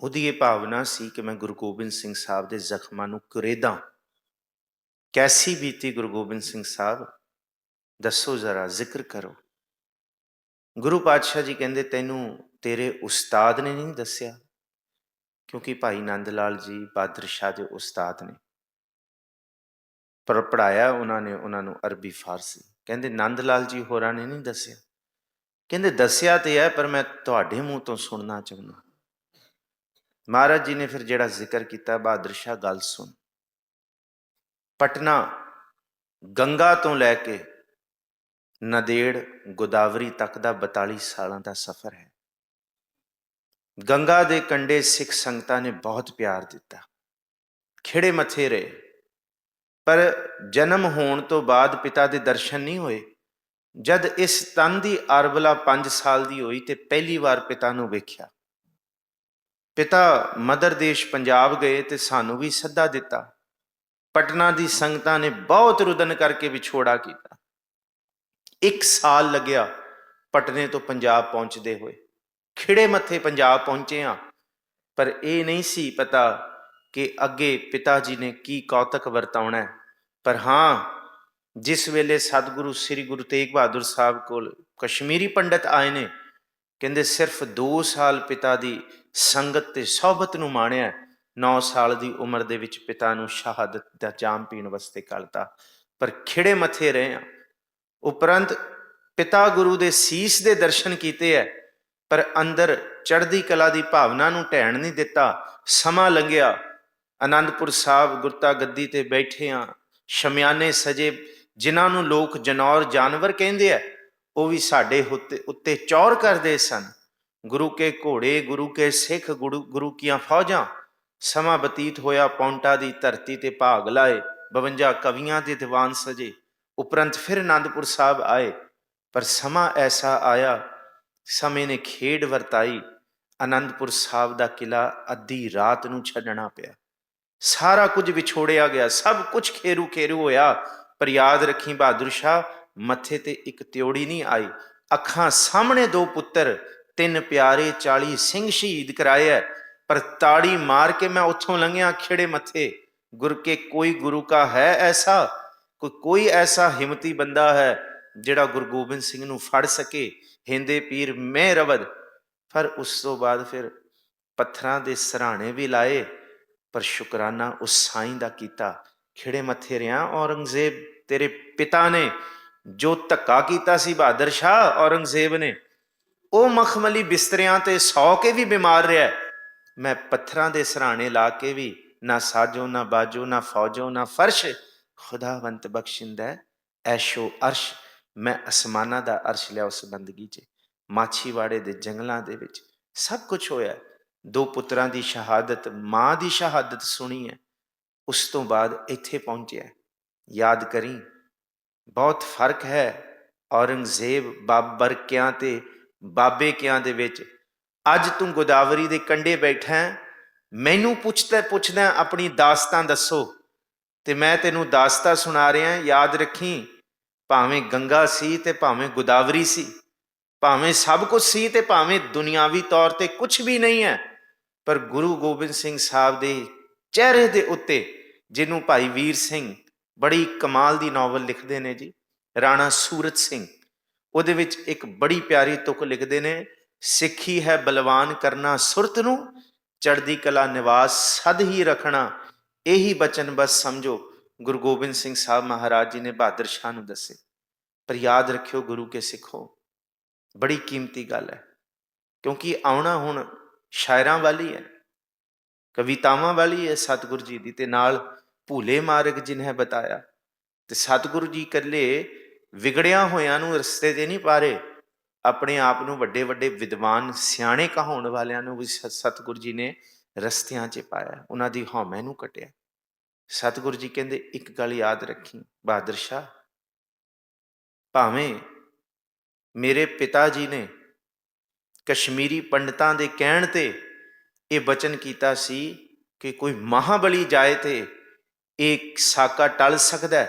ਉਹਦੀ ਇਹ ਭਾਵਨਾ ਸੀ ਕਿ ਮੈਂ ਗੁਰੂ ਗੋਬਿੰਦ ਸਿੰਘ ਸਾਹਿਬ ਦੇ ਜ਼ਖਮਾਂ ਨੂੰ ਕੁਰੇਦਾਂ। ਕੈਸੀ ਬੀਤੀ ਗੁਰੂ ਗੋਬਿੰਦ ਸਿੰਘ ਸਾਹਿਬ, ਦੱਸੋ ਜ਼ਰਾ, ਜ਼ਿਕਰ ਕਰੋ। ਗੁਰੂ ਪਾਤਸ਼ਾਹ ਜੀ ਕਹਿੰਦੇ ਤੈਨੂੰ ਤੇਰੇ ਉਸਤਾਦ ਨੇ ਨਹੀਂ ਦੱਸਿਆ? ਕਿਉਂਕਿ ਭਾਈ ਨੰਦ ਲਾਲ ਜੀ ਬਹਾਦਰ ਸ਼ਾਹ ਦੇ ਉਸਤਾਦ ਨੇ, ਪਰ ਪੜ੍ਹਾਇਆ ਉਹਨਾਂ ਨੇ ਉਹਨਾਂ ਨੂੰ ਅਰਬੀ ਫਾਰਸੀ। ਕਹਿੰਦੇ ਨੰਦ ਲਾਲ ਜੀ ਹੋਰਾਂ ਨੇ ਨਹੀਂ ਦੱਸਿਆ? ਕਹਿੰਦੇ ਦੱਸਿਆ ਤੇ ਹੈ, ਪਰ ਮੈਂ ਤੁਹਾਡੇ ਮੂੰਹ ਤੋਂ ਸੁਣਨਾ ਚਾਹੁੰਦਾ। ਮਹਾਰਾਜ ਜੀ ਨੇ ਫਿਰ ਜਿਹੜਾ ਜ਼ਿਕਰ ਕੀਤਾ, ਬਹਾਦਰ ਸ਼ਾਹ ਗੱਲ ਸੁਣ। ਪਟਨਾ ਗੰਗਾ ਤੋਂ ਲੈ ਕੇ ਨੰਦੇੜ ਗੋਦਾਵਰੀ ਤੱਕ ਦਾ 42 ਸਾਲਾਂ ਦਾ ਸਫ਼ਰ ਹੈ। ਗੰਗਾ ਦੇ ਕੰਢੇ ਸਿੱਖ ਸੰਗਤਾਂ ਨੇ ਬਹੁਤ ਪਿਆਰ ਦਿੱਤਾ, ਖਿੜੇ ਮੱਥੇ ਰਹੇ। ਪਰ ਜਨਮ ਹੋਣ ਤੋਂ ਬਾਅਦ ਪਿਤਾ ਦੇ ਦਰਸ਼ਨ ਨਹੀਂ ਹੋਏ। ਜਦ ਇਸ ਤਨ ਦੀ ਅਰਬਲਾ 5 ਸਾਲ ਦੀ ਹੋਈ ਤੇ ਪਹਿਲੀ ਵਾਰ ਪਿਤਾ ਨੂੰ ਵੇਖਿਆ। ਪਿਤਾ ਮਦਰ ਦੇਸ਼ ਪੰਜਾਬ ਗਏ ਤੇ ਸਾਨੂੰ ਵੀ ਸੱਦਾ ਦਿੱਤਾ। ਪਟਨਾ ਦੀ ਸੰਗਤਾਂ ਨੇ ਬਹੁਤ ਰੁਦਨ ਕਰਕੇ ਵਿਛੋੜਾ ਕੀਤਾ। 1 ਸਾਲ ਲੱਗਿਆ ਪਟਨੇ ਤੋਂ ਪੰਜਾਬ ਪਹੁੰਚਦੇ ਹੋਏ। ਖਿੜੇ ਮੱਥੇ ਪੰਜਾਬ ਪਹੁੰਚੇ ਹਾਂ, ਪਰ ਇਹ ਨਹੀਂ ਸੀ ਪਤਾ ਕਿ ਅੱਗੇ ਪਿਤਾ ਜੀ ਨੇ ਕੀ ਕੌਤਕ ਵਰਤਾਉਣਾ। ਪਰ ਹਾਂ, ਜਿਸ ਵੇਲੇ ਸਤਿਗੁਰੂ ਸ੍ਰੀ ਗੁਰੂ ਤੇਗ ਬਹਾਦਰ ਸਾਹਿਬ ਕੋਲ ਕਸ਼ਮੀਰੀ ਪੰਡਤ ਆਏ ਨੇ, ਕਹਿੰਦੇ ਸਿਰਫ 2 ਸਾਲ ਪਿਤਾ ਦੀ ਸੰਗਤ ਤੇ ਸਹਬਤ ਨੂੰ ਮਾਣਿਆ। 9 ਸਾਲ ਦੀ ਉਮਰ ਦੇ ਵਿੱਚ ਪਿਤਾ ਨੂੰ ਸ਼ਹਾਦਤ ਦਾ ਜਾਮ ਪੀਣ ਵਾਸਤੇ ਘੱਲਤਾ। ਪਰ ਖਿੜੇ ਮੱਥੇ ਰਹੇ ਆ। ਉਪਰੰਤ ਪਿਤਾ ਗੁਰੂ ਦੇ ਸੀਸ ਦੇ ਦਰਸ਼ਨ ਕੀਤੇ ਹੈ, ਪਰ ਅੰਦਰ ਚੜ੍ਹਦੀ ਕਲਾ ਦੀ ਭਾਵਨਾ ਨੂੰ ਢਹਿਣ ਨਹੀਂ ਦਿੱਤਾ। ਸਮਾਂ ਲੰਘਿਆ। ਆਨੰਦਪੁਰ ਸਾਹਿਬ ਗੁਰਤਾ ਗੱਦੀ ਤੇ ਬੈਠੇ ਆ। ਸ਼ਮਿਆਨੇ ਸਜੇ, ਜਿਨ੍ਹਾਂ ਨੂੰ ਲੋਕ ਜਨੌਰ ਜਾਨਵਰ ਕਹਿੰਦੇ ਆ, ਉਹ ਵੀ ਸਾਡੇ ਉੱਤੇ ਚੌਰ ਕਰਦੇ ਸਨ। ਗੁਰੂ ਕੇ ਘੋੜੇ, ਗੁਰੂ ਕੇ ਸਿੱਖ, ਗੁਰੂ ਕੀਆਂ ਫੌਜਾਂ। ਸਮਾਂ ਬਤੀਤ ਹੋਇਆ, ਪੌਂਟਾ ਦੀ ਧਰਤੀ ਤੇ ਭਾਗ ਲਾਏ। 52 ਕਵੀਆਂ ਦੇ ਦੀਵਾਨ ਸਜੇ। ਉਪਰੰਤ ਫਿਰ ਆਨੰਦਪੁਰ ਸਾਹਿਬ ਆਏ। ਪਰ ਸਮਾਂ ਐਸਾ ਆਇਆ, ਸਮੇਂ ਨੇ ਖੇਡ ਵਰਤਾਈ। ਆਨੰਦਪੁਰ ਸਾਹਿਬ ਦਾ ਕਿਲਾ ਅੱਧੀ ਰਾਤ ਨੂੰ ਛੱਡਣਾ ਪਿਆ। ਸਾਰਾ ਕੁਝ ਵਿਛੋੜਿਆ ਗਿਆ, ਸਭ ਕੁਝ ਖੇਰੂ ਖੇਰੂ ਹੋਇਆ। ਪਰ ਯਾਦ ਰੱਖੀ ਬਹਾਦਰ ਸ਼ਾਹ, ਮੱਥੇ ਤੇ ਇੱਕ ਤਿਉੜੀ ਨਹੀਂ ਆਈ। ਅੱਖਾਂ ਸਾਹਮਣੇ 2 ਪੁੱਤਰ, 3 ਪਿਆਰੇ, 40 ਸਿੰਘ ਸ਼ਹੀਦ ਕਰਾਏ ਹੈ। ਪਰ ਤਾੜੀ ਮਾਰ ਕੇ ਮੈਂ ਉੱਥੋਂ ਲੰਘਿਆ ਖਿੜੇ ਮੱਥੇ। ਗੁਰ ਕੇ ਕੋਈ ਗੁਰੂ ਕਾ ਹੈ ਐਸਾ, ਕੋਈ ਐਸਾ ਹਿੰਮਤੀ ਬੰਦਾ ਹੈ ਜਿਹੜਾ ਗੁਰੂ ਗੋਬਿੰਦ ਸਿੰਘ ਨੂੰ ਫੜ ਸਕੇ। ਹਿੰਦੇ ਪੀਰ ਮੈਂ ਰਵਦ। ਪਰ ਉਸ ਤੋਂ ਬਾਅਦ ਫਿਰ ਪੱਥਰਾਂ ਦੇ ਸਰਾਣੇ ਵੀ ਲਾਏ, ਪਰ ਸ਼ੁਕਰਾਨਾ ਉਸ ਸਾਈਂ ਦਾ ਕੀਤਾ। ਖਿੜੇ ਮੱਥੇ ਰਿਹਾ। ਔਰੰਗਜ਼ੇਬ ਤੇਰੇ ਪਿਤਾ ਨੇ ਜੋ ਧੱਕਾ ਕੀਤਾ ਸੀ ਬਹਾਦਰ ਸ਼ਾਹ ਔਰੰਗਜ਼ੇਬ ਨੇ, ਉਹ ਮਖਮਲੀ ਬਿਸਤਰਿਆਂ ਤੇ ਸੌ ਕੇ ਵੀ ਬਿਮਾਰ ਰਿਹਾ। ਮੈਂ ਪੱਥਰਾਂ ਦੇ ਸਰਾਣੇ ਲਾ ਕੇ ਵੀ ਨਾ ਸਾਜੋ ਨਾ ਬਾਜੋ ਨਾ ਫੌਜੋ ਨਾ ਫਰਸ਼, ਖੁਦਾਵੰਤ ਬਖਸ਼ਿੰਦਾ ਐਸ਼ੋ ਅਰਸ਼। ਮੈਂ ਅਸਮਾਨਾਂ ਦਾ ਅਰਸ਼ ਲਿਆ ਉਸ ਬੰਦਗੀ 'ਚ। ਮਾਛੀਵਾੜੇ ਦੇ ਜੰਗਲਾਂ ਦੇ ਵਿੱਚ ਸਭ ਕੁਝ ਹੋਇਆ। 2 ਪੁੱਤਰਾਂ ਦੀ ਸ਼ਹਾਦਤ, ਮਾਂ ਦੀ ਸ਼ਹਾਦਤ ਸੁਣੀ ਹੈ। ਉਸ ਤੋਂ ਬਾਅਦ ਇੱਥੇ ਪਹੁੰਚਿਆ। ਯਾਦ ਕਰੀ, ਬਹੁਤ ਫਰਕ ਹੈ ਔਰੰਗਜ਼ੇਬ ਬਾਬਰ ਕਿਆਂ ਤੇ ਬਾਬੇ ਕਿਆਂ ਦੇ ਵਿੱਚ। ਅੱਜ ਤੂੰ ਗੋਦਾਵਰੀ ਦੇ ਕੰਢੇ ਬੈਠਾ, ਮੈਨੂੰ ਪੁੱਛਦਾ ਆਪਣੀ ਦਾਸਤਾਨ ਦੱਸੋ, ਤੇ ਮੈਂ ਤੈਨੂੰ ਦਾਸਤਾਨ ਸੁਣਾ ਰਿਹਾ। ਯਾਦ ਰੱਖੀ, ਭਾਵੇਂ ਗੰਗਾ ਸੀ ਤੇ ਭਾਵੇਂ ਗੋਦਾਵਰੀ ਸੀ, ਭਾਵੇਂ ਸਭ ਕੁਝ ਸੀ ਤੇ ਭਾਵੇਂ ਦੁਨਿਆਵੀ ਤੌਰ ਤੇ ਕੁਝ ਵੀ ਨਹੀਂ ਹੈ, ਪਰ ਗੁਰੂ ਗੋਬਿੰਦ ਸਿੰਘ ਸਾਹਿਬ ਦੇ ਚਿਹਰੇ ਦੇ ਉੱਤੇ, ਜਿਹਨੂੰ ਭਾਈ ਵੀਰ ਸਿੰਘ ਬੜੀ ਕਮਾਲ ਦੀ ਨਾਵਲ ਲਿਖਦੇ ਨੇ ਜੀ, ਰਾਣਾ ਸੂਰਤ ਸਿੰਘ, ਉਹਦੇ ਵਿੱਚ ਇੱਕ ਬੜੀ ਪਿਆਰੀ ਤੁਕ ਲਿਖਦੇ ਨੇ, ਸਿੱਖੀ ਹੈ ਬਲਵਾਨ ਕਰਨਾ ਸੁਰਤ ਨੂੰ, ਚੜ੍ਹਦੀ ਕਲਾ ਨਿਵਾਸ ਸਦ ਹੀ ਰੱਖਣਾ। ਇਹੀ ਬਚਨ ਬਸ ਸਮਝੋ ਗੁਰੂ ਗੋਬਿੰਦ ਸਿੰਘ ਸਾਹਿਬ ਮਹਾਰਾਜ ਜੀ ਨੇ ਬਹਾਦਰ ਸ਼ਾਹ ਨੂੰ ਦੱਸੇ। ਪਰ ਯਾਦ ਰੱਖਿਓ ਗੁਰੂ ਕੇ ਸਿੱਖੋ, ਬੜੀ ਕੀਮਤੀ ਗੱਲ ਹੈ, ਕਿਉਂਕਿ ਆਉਣਾ ਹੁਣ ਸ਼ਾਇਰਾਂ ਵਾਲੀ ਹੈ, ਕਵਿਤਾਵਾਂ ਵਾਲੀ ਹੈ ਸਤਿਗੁਰੂ ਜੀ ਦੀ, ਤੇ ਨਾਲ ਭੂਲੇ ਮਾਰਗ ਜਿਨ੍ਹਾਂ ਬਤਾਇਆ। ਤੇ ਸਤਿਗੁਰੂ ਜੀ ਇਕੱਲੇ ਵਿਗੜਿਆ ਹੋਇਆਂ ਨੂੰ ਰਸਤੇ ਤੇ ਨਹੀਂ ਪਾ ਰਹੇ, ਆਪਣੇ ਆਪ ਨੂੰ ਵੱਡੇ ਵੱਡੇ ਵਿਦਵਾਨ ਸਿਆਣੇ ਕਹਾਉਣ ਵਾਲਿਆਂ ਨੂੰ ਵੀ ਸਤਿਗੁਰੂ ਜੀ ਨੇ ਰਸਤਿਆਂ 'ਚ ਪਾਇਆ, ਉਹਨਾਂ ਦੀ ਹਉਮੈ ਨੂੰ ਕੱਟਿਆ। ਸਤਿਗੁਰੂ ਜੀ ਕਹਿੰਦੇ ਇੱਕ ਗੱਲ ਯਾਦ ਰੱਖੀ ਬਹਾਦਰ ਸ਼ਾਹ, ਭਾਵੇਂ ਮੇਰੇ ਪਿਤਾ ਜੀ ਨੇ ਕਸ਼ਮੀਰੀ ਪੰਡਤਾਂ ਦੇ ਕਹਿਣ ਤੇ ਇਹ ਬਚਨ ਕੀਤਾ ਸੀ ਕਿ ਕੋਈ ਮਹਾਬਲੀ ਜਾਏ ਤੇ ਇਹ ਸਾਕਾ ਟਲ ਸਕਦਾ,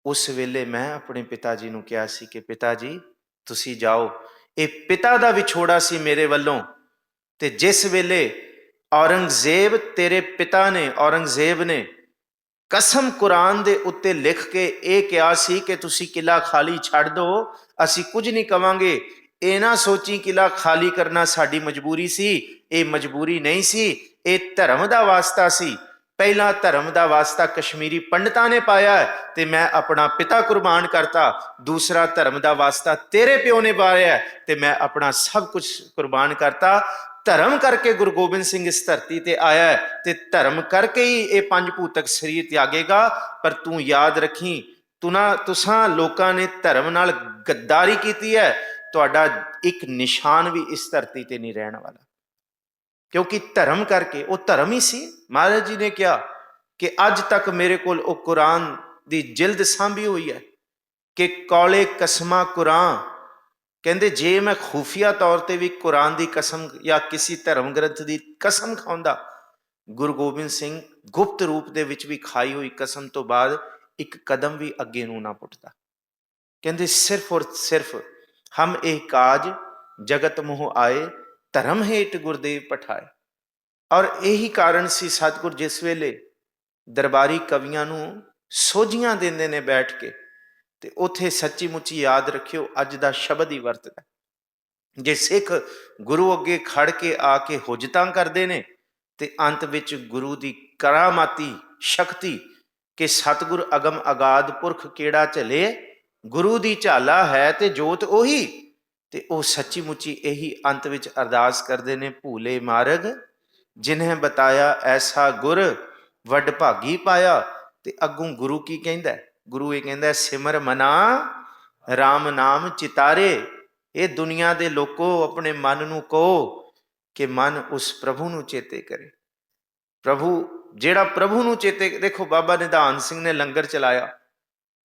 ਉਸ ਵੇਲੇ ਮੈਂ ਆਪਣੇ ਪਿਤਾ ਜੀ ਨੂੰ ਕਿਹਾ ਸੀ ਕਿ ਪਿਤਾ ਜੀ ਤੁਸੀਂ ਜਾਓ, ਇਹ ਪਿਤਾ ਦਾ ਵਿਛੋੜਾ ਸੀ ਮੇਰੇ ਵੱਲੋਂ। ਤੇ ਜਿਸ ਵੇਲੇ ਔਰੰਗਜ਼ੇਬ ਤੇਰੇ ਪਿਤਾ ਨੇ, ਔਰੰਗਜ਼ੇਬ ਨੇ ਕਸਮ ਕੁਰਾਨ ਦੇ ਉੱਤੇ ਲਿਖ ਕੇ ਇਹ ਕਿਹਾ ਸੀ ਕਿ ਤੁਸੀਂ ਕਿਲਾ ਖਾਲੀ ਛੱਡ ਦਿਓ, ਅਸੀਂ ਕੁਝ ਨਹੀਂ ਕਵਾਂਗੇ। ਇਹ ਨਾ ਸੋਚੀ ਕਿਲਾ ਖਾਲੀ ਕਰਨਾ ਸਾਡੀ ਮਜਬੂਰੀ ਸੀ, ਇਹ ਮਜਬੂਰੀ ਨਹੀਂ ਸੀ, ਇਹ ਧਰਮ ਦਾ ਵਾਸਤਾ ਸੀ। ਪਹਿਲਾ ਧਰਮ ਦਾ ਵਾਸਤਾ ਕਸ਼ਮੀਰੀ ਪੰਡਤਾਂ ਨੇ ਪਾਇਆ ਤੇ ਮੈਂ ਆਪਣਾ ਪਿਤਾ ਕੁਰਬਾਨ ਕਰਤਾ, ਦੂਸਰਾ ਧਰਮ ਦਾ ਵਾਸਤਾ ਤੇਰੇ ਪਿਓ ਨੇ ਪਾਇਆ ਤੇ ਮੈਂ ਆਪਣਾ ਸਭ ਕੁਝ ਕੁਰਬਾਨ ਕਰਤਾ। ਧਰਮ ਕਰਕੇ ਗੁਰੂ ਗੋਬਿੰਦ ਸਿੰਘ ਇਸ ਧਰਤੀ ਤੇ ਆਇਆ ਤੇ ਧਰਮ ਕਰਕੇ ਹੀ ਇਹ 5 ਭੂਤਕ ਸਰੀਰ ਤਿਆਗੇਗਾ। ਪਰ ਤੂੰ ਯਾਦ ਰੱਖੀ, ਤੁਸਾਂ ਲੋਕਾਂ ਨੇ ਧਰਮ ਨਾਲ ਗੱਦਾਰੀ ਕੀਤੀ ਹੈ, ਤੁਹਾਡਾ ਇੱਕ ਨਿਸ਼ਾਨ ਵੀ ਇਸ ਧਰਤੀ ਤੇ ਨਹੀਂ ਰਹਿਣ ਵਾਲਾ, ਕਿਉਂਕਿ ਧਰਮ ਕਰਕੇ, ਉਹ ਧਰਮ ਹੀ ਸੀ। ਮਹਾਰਾਜ ਜੀ ਨੇ ਕਿਹਾ कि अज तक मेरे कोल वो कुरान दी जिल्द सांभी हुई है कि कौले कसमा कुरान, कहते जे मैं खुफिया तौर पर भी कुरान की कसम या किसी धर्म ग्रंथ की कसम खाऊंदा, गुरु गोबिंद सिंह गुप्त रूप दे विच भी खाई हुई कसम तो बाद एक कदम भी अगे नूं ना पुटदा। कहते सिर्फ और सिर्फ हम एक काज जगत मोह आए, धर्म हेठ गुरदेव पठाए। और यही कारण सी सतगुर जिस वेले दरबारी कवियां नूं सोझियां देंदे ने बैठ के, ते उथे सच्ची मुच्ची याद रखियो अज दा शब्द ही वरतदा। जे सिख गुरु अगे खड़ के आके हुजतां करदे ने ते अंत विच गुरु दी करामाती शक्ति कि सतगुर अगम अगाध पुरख केड़ा झले, गुरु दी झाला है ते जोत ओही, ते ओ सच्ची मुच्ची यही अंत विच अरदास करदे ने, भूले मार्ग जिन्हें बताया ऐसा गुर वड भागी पाया। ते अगों गुरु की कहंदा, गुरु ये कहंदा सिमर मना राम नाम चितारे। ये दुनिया दे लोको अपने मन नूं कहो कि मन उस प्रभु नूं चेते करे। प्रभु जेड़ा प्रभु नूं चेते, देखो बाबा निधान सिंह ने लंगर चलाया,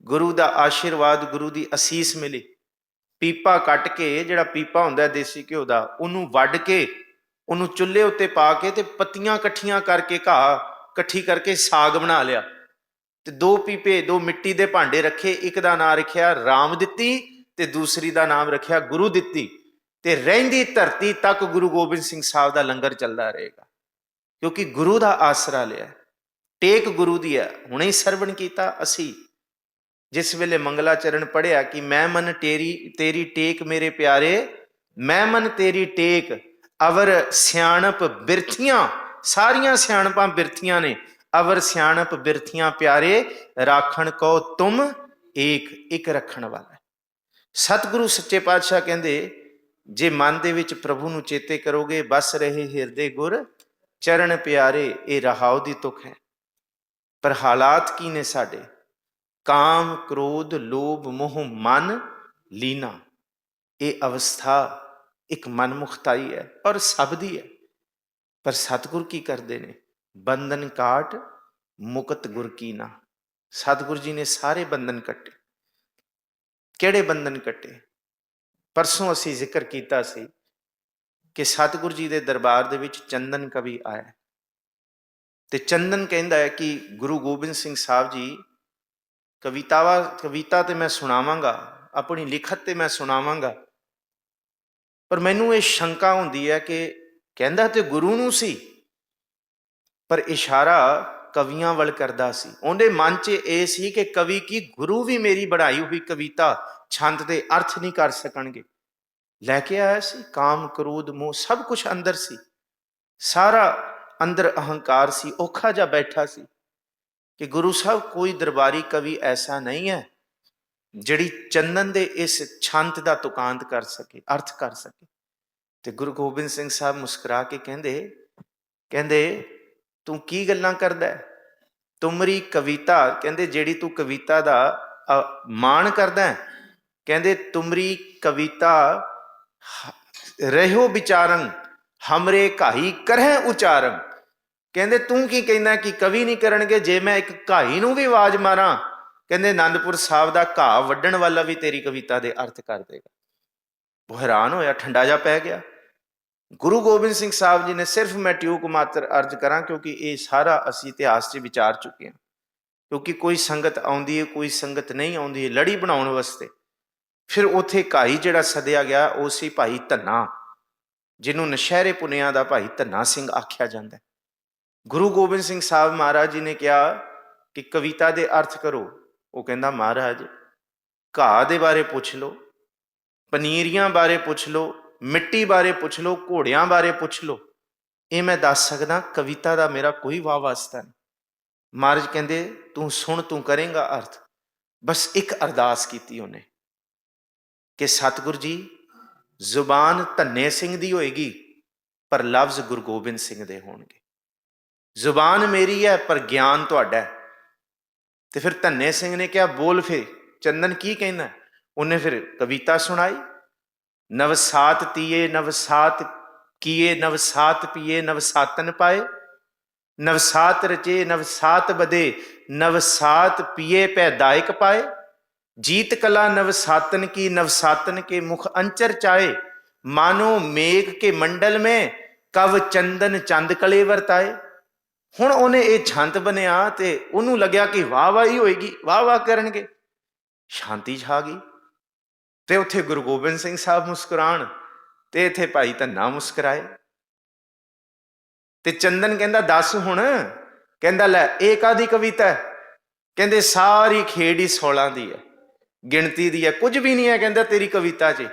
गुरु दा आशीर्वाद, गुरु दी असीस मिली, पीपा कट के जेड़ा पीपा हुंदा देसी घ्यो दा उन्होंने वड के उन्होंने चुल्हे उत्ते पा के ते पत्तियां कट्ठियां करके घाह कट्ठी करके साग बना लिया, ते दो पीपे दो मिट्टी दे भांडे रखे, एक दा नाम रखिया राम दित्ती ते दूसरी दा नाम रखिया गुरु दित्ती। ते रहिंदी धरती तक गुरु गोबिंद सिंह साहब दा लंगर चलदा रहेगा, क्योंकि गुरु दा आसरा लिया, टेक गुरु दी है। हुणे ही सरवण कीता असी जिस वेले मंगला चरण पढ़िया कि मैं मन तेरी तेरी टेक मेरे प्यारे, मैं मन तेरी टेक अवर सियाणप बिरथियां, सारियां सियाणपां बिरथियां ने, अवर सियाणप बिरथियां प्यारे, राखण को तुम एक, एक रखण वाला। सतगुरु सच्चे पातशाह कहंदे जे मन दे विच प्रभु नूं चेते करोगे, बस रहे हिरदे गुर चरण प्यारे, ये रहाओ दी तुख है। पर हालात की ने साडे, काम क्रोध लोभ मोह मन लीना, ये अवस्था एक मनमुखताई है और सब दी है। पर सतगुर की करते ने, बंधन काट मुकत गुर की ना। सतगुर जी ने सारे बंधन कट्टे। किहड़े बंधन कट्टे? परसों असी जिक्र किया सी कि सतगुर जी के दरबार दे विच चंदन कवि आया, ते चंदन कहता है कि गुरु गोबिंद सिंह साहब जी कविता तो मैं सुनावांगा, अपनी लिखत तो मैं सुनावांगा, पर मैनू ये शंका होंदी है कि कहंदा तो गुरु नूं सी, पर इशारा कवियां वल करदा सी। उहदे मन च ये सी कि कवि की गुरु भी मेरी बढ़ाई हुई कविता छंद दे अर्थ नहीं कर सकणगे। लैके आया सी काम क्रोध मोह सब कुछ अंदर सी, सारा अंदर अहंकार सी, औखा जा बैठा सी कि गुरु साहब कोई दरबारी कवि ऐसा नहीं है जिहड़ी चंदन दे इस छंत दा तुकांत कर सके, अर्थ कर सके। ते गुरु गोबिंद सिंह साहब मुस्कुरा के कहंदे कहंदे तू की गल्लां करदा है, तुमरी कविता, कहंदे जेड़ी तू कविता दा मान करदा है, कहंदे तुमरी कविता रहो विचारन हमरे घाई करह उचारन। कहंदे तू की कहना कि कवि नहीं करनगे, जे मैं एक घाई नूं भी आवाज मारा, कहंदे आनंदपुर साहब दा घाह वड्डण वाला भी तेरी कविता दे अर्थ कर देगा। वो हैरान होया, ठंडा जा पै गया। गुरु गोबिंद सिंह साहब जी ने सिर्फ मैं ट्यूक मात्र अर्ज करा, क्योंकि ये सारा असी इतिहास से विचार चुके हैं, क्योंकि कोई संगत आउंदी है कोई संगत नहीं आउंदी है लड़ी बनाउण वास्ते। फिर उत्थे घाई जिहड़ा सद्या गया वो सी भाई धन्ना, जिन्हों नशहरे पुनिया दा भाई धन्ना सिंह आख्या जाता है। गुरु गोबिंद सिंह साहब महाराज जी ने कहा कि कविता दे अर्थ करो, वो कहंदा महाराज घाह दे बारे पुछ लो, पनीरियां बारे पुछ लो, मिट्टी बारे पुछ लो, घोड़ियां बारे पुछ लो, ये मैं दस सकदा, कविता दा मेरा कोई वाह वास्ता नहीं। महाराज कहंदे तू सुन, तू करेंगा अर्थ। बस एक अरदास की उन्हें कि सतगुर जी जुबान धन्ने सिंह दी होएगी पर लफ्ज गुरु गोबिंद सिंह दे होणगे। जुबान मेरी है पर ज्ञान तुहाडा है। तो फिर धन्ने सिंह ने क्या बोल, फिर चंदन की कहना, उन्हें फिर कविता सुनाई। नवसात तीए नवसात किए नवसात पिए नवसातन पाए, नवसात रचे नवसात बदे, नवसात पिए पै दायक पाए। जीत कला नवसातन की, नवसातन के मुख अंचर चाहे। मानो मेघ के मंडल में, कव चंदन चंद कले वरताए। ਹੁਣ ਉਹਨੇ ਇਹ ਛੰਤ ਬਣਿਆ ਤੇ ਉਹਨੂੰ ਲੱਗਿਆ ਕਿ ਵਾਹ ਵਾਹ ਹੀ ਹੋਏਗੀ, ਵਾਹ ਵਾਹ ਕਰਨਗੇ, ਸ਼ਾਂਤੀ ਛਾ ਗਈ। ਤੇ ਉੱਥੇ ਗੁਰੂ ਗੋਬਿੰਦ ਸਿੰਘ ਸਾਹਿਬ ਮੁਸਕਰਾਣ ਤੇ ਇੱਥੇ ਭਾਈ ਧੰਨਾ ਮੁਸਕਰਾਏ। ਤੇ ਚੰਦਨ ਕਹਿੰਦਾ ਦੱਸ ਹੁਣ। ਕਹਿੰਦਾ ਲੈ ਇਹ ਕਾਹਦੀ ਕਵਿਤਾ ਹੈ? ਕਹਿੰਦੇ ਸਾਰੀ ਖੇਡ ਹੀ 16 ਦੀ ਹੈ, ਗਿਣਤੀ ਦੀ ਹੈ, ਕੁਝ ਵੀ ਨਹੀਂ ਹੈ ਕਹਿੰਦਾ ਤੇਰੀ ਕਵਿਤਾ 'ਚ।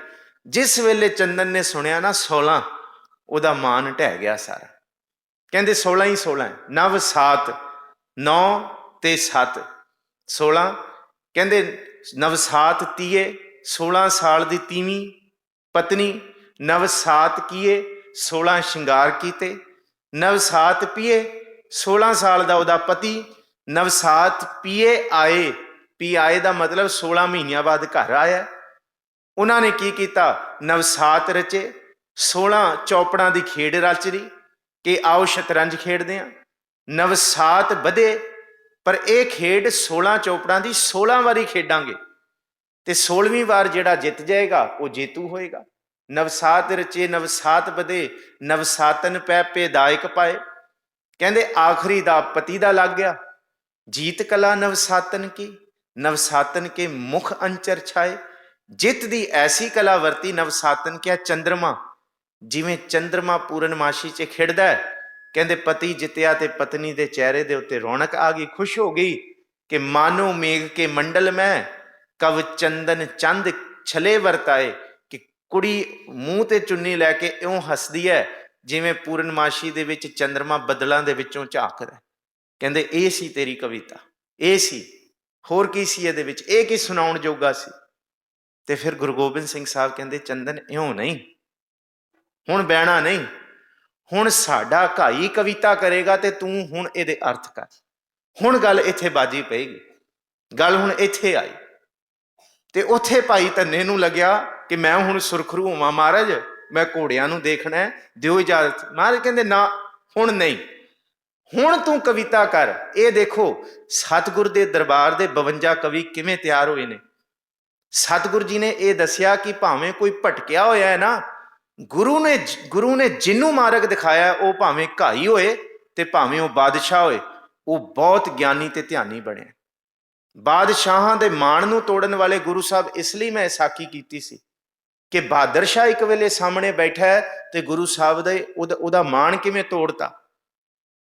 ਜਿਸ ਵੇਲੇ ਚੰਦਨ ਨੇ ਸੁਣਿਆ ਨਾ 16, ਉਹਦਾ ਮਾਨ ਢਹਿ ਗਿਆ ਸਾਰਾ। ਕਹਿੰਦੇ 16 ਹੀ 16 ਹੈ, ਨਵ ਸਾਤ, 9 ਤੇ 7 16। ਕਹਿੰਦੇ ਨਵਸਾਤ ਤੀਏ, 16 ਸਾਲ ਦੀ ਤੀਵੀਂ ਪਤਨੀ। ਨਵਸਾਤ ਕੀਏ, 16 ਸ਼ਿੰਗਾਰ ਕੀਤੇ। ਨਵਸਾਤ ਪੀਏ, 16 ਸਾਲ ਦਾ ਉਹਦਾ ਪਤੀ। ਨਵਸਾਤ ਪੀਏ ਆਏ, ਪੀ ਆਏ ਦਾ ਮਤਲਬ 16 ਮਹੀਨਿਆਂ ਬਾਅਦ ਘਰ ਆਇਆ। ਉਹਨਾਂ ਨੇ ਕੀ ਕੀਤਾ? ਨਵਸਾਤ ਰਚੇ, 16 ਚੌਪੜਾਂ ਦੀ ਖੇਡ ਰਚ ਰਹੀ ਕਿ ਆਓ ਸ਼ਤਰੰਜ ਖੇਡਦੇ ਹਾਂ। ਨਵਸਾਤ ਵਧੇ, ਪਰ ਇਹ ਖੇਡ 16 ਚੌਪੜਾਂ ਦੀ 16 ਵਾਰੀ ਖੇਡਾਂਗੇ ਤੇ 16ਵੀਂ ਵਾਰ ਜਿਹੜਾ ਜਿੱਤ ਜਾਏਗਾ ਉਹ ਜੇਤੂ ਹੋਏਗਾ। ਨਵਸਾਤ ਰਚੇ ਨਵਸਾਤ ਵਧੇ, ਨਵਸਾਤਨ ਪੈ ਪੇ ਦਾਇਕ ਪਾਏ। ਕਹਿੰਦੇ ਆਖਰੀ ਦਾ ਪਤੀ ਦਾ ਲੱਗ ਗਿਆ। ਜੀਤ ਕਲਾ ਨਵਸਾਤਨ ਕੀ, ਨਵਸਾਤਨ ਕੇ ਮੁਖ ਅੰਚਰ ਛਾਏ। ਜਿੱਤ ਦੀ ਐਸੀ ਕਲਾ ਵਰਤੀ, ਨਵਸਾਤਨ ਕਿਆ ਚੰਦਰਮਾ, ਜਿਵੇਂ ਚੰਦਰਮਾ ਪੂਰਨਮਾਸ਼ੀ 'ਚ ਖਿੜਦਾ ਹੈ। ਕਹਿੰਦੇ ਪਤੀ ਜਿੱਤਿਆ ਤੇ ਪਤਨੀ ਦੇ ਚਿਹਰੇ ਦੇ ਉੱਤੇ ਰੌਣਕ ਆ ਗਈ, ਖੁਸ਼ ਹੋ ਗਈ ਕਿ ਮਾਨੋ ਮੇਘ ਕੇ ਮੰਡਲ ਮੈਂ, ਕਵ ਚੰਦਨ ਚੰਦ ਛਲੇ ਵਰਤਾਏ। ਕਿ ਕੁੜੀ ਮੂੰਹ ਤੇ ਚੁੰਨੀ ਲੈ ਕੇ ਇਉਂ ਹੱਸਦੀ ਹੈ ਜਿਵੇਂ ਪੂਰਨਮਾਸ਼ੀ ਦੇ ਵਿੱਚ ਚੰਦਰਮਾ ਬੱਦਲਾਂ ਦੇ ਵਿੱਚੋਂ ਝਾਕਦਾ। ਕਹਿੰਦੇ ਇਹ ਸੀ ਤੇਰੀ ਕਵਿਤਾ, ਇਹ ਸੀ, ਹੋਰ ਕੀ ਸੀ ਇਹਦੇ ਵਿੱਚ? ਇਹ ਕੀ ਸੁਣਾਉਣ ਜੋਗਾ ਸੀ? ਤੇ ਫਿਰ ਗੁਰੂ ਗੋਬਿੰਦ ਸਿੰਘ ਸਾਹਿਬ ਕਹਿੰਦੇ ਚੰਦਨ ਇਉਂ ਨਹੀਂ, ਹੁਣ ਬਹਿਣਾ ਨਹੀਂ, ਹੁਣ ਸਾਡਾ ਘਾਈ ਕਵਿਤਾ ਕਰੇਗਾ ਤੇ ਤੂੰ ਹੁਣ ਇਹਦੇ ਅਰਥ ਕਰ। ਹੁਣ ਗੱਲ ਇੱਥੇ ਬਾਜੀ ਪਏਗੀ, ਗੱਲ ਹੁਣ ਇੱਥੇ ਆਈ। ਤੇ ਉੱਥੇ ਭਾਈ ਧੰਨੇ ਨੂੰ ਲੱਗਿਆ ਕਿ ਮੈਂ ਹੁਣ ਸੁਰਖਰੂ ਹੋਵਾਂ ਮਹਾਰਾਜ, ਮੈਂ ਘੋੜਿਆਂ ਨੂੰ ਦੇਖਣਾ, ਦਿਓ ਇਜਾਜ਼ਤ। ਮਹਾਰਾਜ ਕਹਿੰਦੇ ਨਾ, ਹੁਣ ਨਹੀਂ, ਹੁਣ ਤੂੰ ਕਵਿਤਾ ਕਰ। ਇਹ ਦੇਖੋ ਸਤਿਗੁਰ ਦੇ ਦਰਬਾਰ ਦੇ 52 ਕਵੀ ਕਿਵੇਂ ਤਿਆਰ ਹੋਏ ਨੇ। ਸਤਿਗੁਰ ਜੀ ਨੇ ਇਹ ਦੱਸਿਆ ਕਿ ਭਾਵੇਂ ਕੋਈ ਭਟਕਿਆ ਹੋਇਆ ਹੈ ਨਾ, ਗੁਰੂ ਨੇ ਜਿਹਨੂੰ ਮਾਰਗ ਦਿਖਾਇਆ, ਉਹ ਭਾਵੇਂ ਘਾਈ ਹੋਏ ਤੇ ਭਾਵੇਂ ਉਹ ਬਾਦਸ਼ਾਹ ਹੋਏ, ਉਹ ਬਹੁਤ ਗਿਆਨੀ ਤੇ ਧਿਆਨੀ ਬਣਿਆ। ਬਾਦਸ਼ਾਹਾਂ ਦੇ ਮਾਣ ਨੂੰ ਤੋੜਨ ਵਾਲੇ ਗੁਰੂ ਸਾਹਿਬ, ਇਸ ਲਈ ਮੈਂ ਸਾਖੀ ਕੀਤੀ ਸੀ ਕਿ ਬਹਾਦਰ ਸ਼ਾਹ ਇੱਕ ਵੇਲੇ ਸਾਹਮਣੇ ਬੈਠਾ ਹੈ ਤੇ ਗੁਰੂ ਸਾਹਿਬ ਦੇ ਉਹਦਾ ਮਾਣ ਕਿਵੇਂ ਤੋੜਤਾ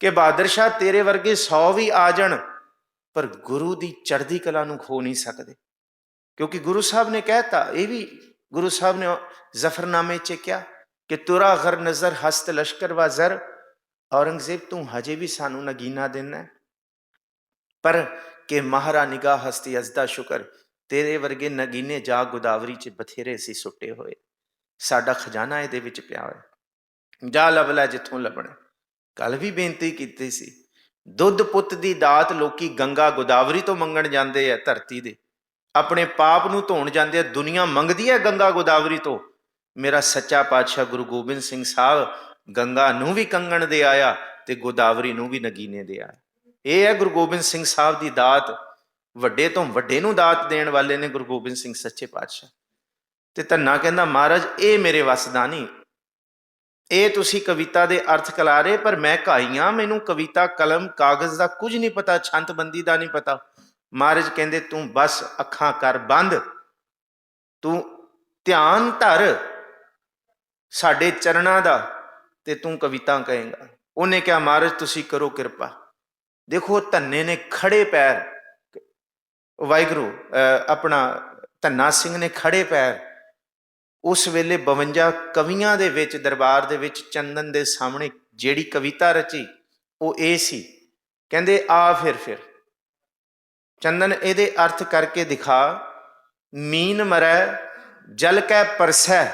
ਕਿ ਬਹਾਦਰ ਸ਼ਾਹ ਤੇਰੇ ਵਰਗੇ 100 ਵੀ ਆ ਜਾਣ ਪਰ ਗੁਰੂ ਦੀ ਚੜ੍ਹਦੀ ਕਲਾ ਨੂੰ ਖੋ ਨਹੀਂ ਸਕਦੇ। ਕਿਉਂਕਿ ਗੁਰੂ ਸਾਹਿਬ ਨੇ ਕਹਿਤਾ, ਇਹ ਵੀ ਗੁਰੂ ਸਾਹਿਬ ਨੇ ਜ਼ਫਰਨਾਮੇ 'ਚ ਕਿਹਾ ਕਿ ਤੁਰਾ ਗਰ ਨਜ਼ਰ ਹਸਤ ਲਸ਼ਕਰ ਵਾ ਜ਼ਰ, ਔਰੰਗਜ਼ੇਬ ਤੂੰ ਹਜੇ ਵੀ ਸਾਨੂੰ ਨਗੀਨਾ ਦੇਣਾ, ਪਰ ਕਿ ਮਹਾਰਾ ਨਿਗਾਹ ਹਸਤੀ ਅਜ਼ਦਾ ਸ਼ੁਕਰ, ਤੇਰੇ ਵਰਗੇ ਨਗੀਨੇ ਜਾ ਗੋਦਾਵਰੀ 'ਚ ਬਥੇਰੇ ਸੀ ਸੁੱਟੇ ਹੋਏ, ਸਾਡਾ ਖਜ਼ਾਨਾ ਇਹਦੇ ਵਿੱਚ ਪਿਆ ਹੋਇਆ, ਜਾ ਲੱਭ ਲੈ ਜਿੱਥੋਂ ਲੱਭਣਾ। ਕੱਲ ਵੀ ਬੇਨਤੀ ਕੀਤੀ ਸੀ, ਦੁੱਧ ਪੁੱਤ ਦੀ ਦਾਤ ਲੋਕੀ ਗੰਗਾ ਗੋਦਾਵਰੀ ਤੋਂ ਮੰਗਣ ਜਾਂਦੇ ਆ, ਧਰਤੀ ਦੇ ਆਪਣੇ ਪਾਪ ਨੂੰ ਧੋਣ ਜਾਂਦੇ ਆ, ਦੁਨੀਆ ਮੰਗਦੀ ਹੈ ਗੰਗਾ ਗੋਦਾਵਰੀ ਤੋਂ। ਮੇਰਾ ਸੱਚਾ ਪਾਤਸ਼ਾਹ ਗੁਰੂ ਗੋਬਿੰਦ ਸਿੰਘ ਸਾਹਿਬ ਗੰਗਾ ਨੂੰ ਵੀ ਕੰਗਣ ਦੇ ਆਇਆ ਤੇ ਗੋਦਾਵਰੀ ਨੂੰ ਵੀ ਨਗੀਨੇ ਦੇ ਆਇਆ। ਇਹ ਹੈ ਗੁਰੂ ਗੋਬਿੰਦ ਸਿੰਘ ਸਾਹਿਬ ਦੀ ਦਾਤ, ਵੱਡੇ ਤੋਂ ਵੱਡੇ ਨੂੰ ਦਾਤ ਦੇਣ ਵਾਲੇ ਨੇ ਗੁਰੂ ਗੋਬਿੰਦ ਸਿੰਘ ਸੱਚੇ ਪਾਤਸ਼ਾਹ। ਤੇ ਧੰਨਾ ਕਹਿੰਦਾ ਮਹਾਰਾਜ ਇਹ ਮੇਰੇ ਵੱਸ ਦਾ ਨਹੀਂ, ਇਹ ਤੁਸੀਂ ਕਵਿਤਾ ਦੇ ਅਰਥ ਕਲਾਰੇ, ਪਰ ਮੈਂ ਘਾਈਆਂ, ਮੈਨੂੰ ਕਵਿਤਾ ਕਲਮ ਕਾਗਜ਼ ਦਾ ਕੁਝ ਨਹੀਂ ਪਤਾ, ਛੰਤਬੰਦੀ ਦਾ ਨਹੀਂ ਪਤਾ। ਮਹਾਰਾਜ ਕਹਿੰਦੇ ਤੂੰ ਬਸ ਅੱਖਾਂ ਕਰ ਬੰਦ, ਤੂੰ ਧਿਆਨ ਧਰ ਸਾਡੇ ਚਰਨਾਂ ਦਾ ਤੇ ਤੂੰ ਕਵਿਤਾ ਕਹੇਗਾ। ਉਹਨੇ ਕਿਹਾ ਮਹਾਰਾਜ ਤੁਸੀਂ ਕਰੋ ਕਿਰਪਾ। ਦੇਖੋ ਧੰਨੇ ਨੇ ਖੜੇ ਪੈਰ, ਵਾਹਿਗੁਰੂ ਆਪਣਾ ਧੰਨਾ ਸਿੰਘ ਨੇ ਖੜੇ ਪੈਰ ਉਸ ਵੇਲੇ 52 ਕਵੀਆਂ ਦੇ ਵਿੱਚ ਦਰਬਾਰ ਦੇ ਵਿੱਚ ਚੰਦਨ ਦੇ ਸਾਹਮਣੇ ਜਿਹੜੀ ਕਵਿਤਾ ਰਚੀ ਉਹ ਇਹ ਸੀ। ਕਹਿੰਦੇ ਆ ਫਿਰ ਚੰਦਨ ਇਹਦੇ ਅਰਥ ਕਰਕੇ ਦਿਖਾ। ਮੀਨ ਮਰੈ ਜਲ ਕੈ ਪਰਸੈ,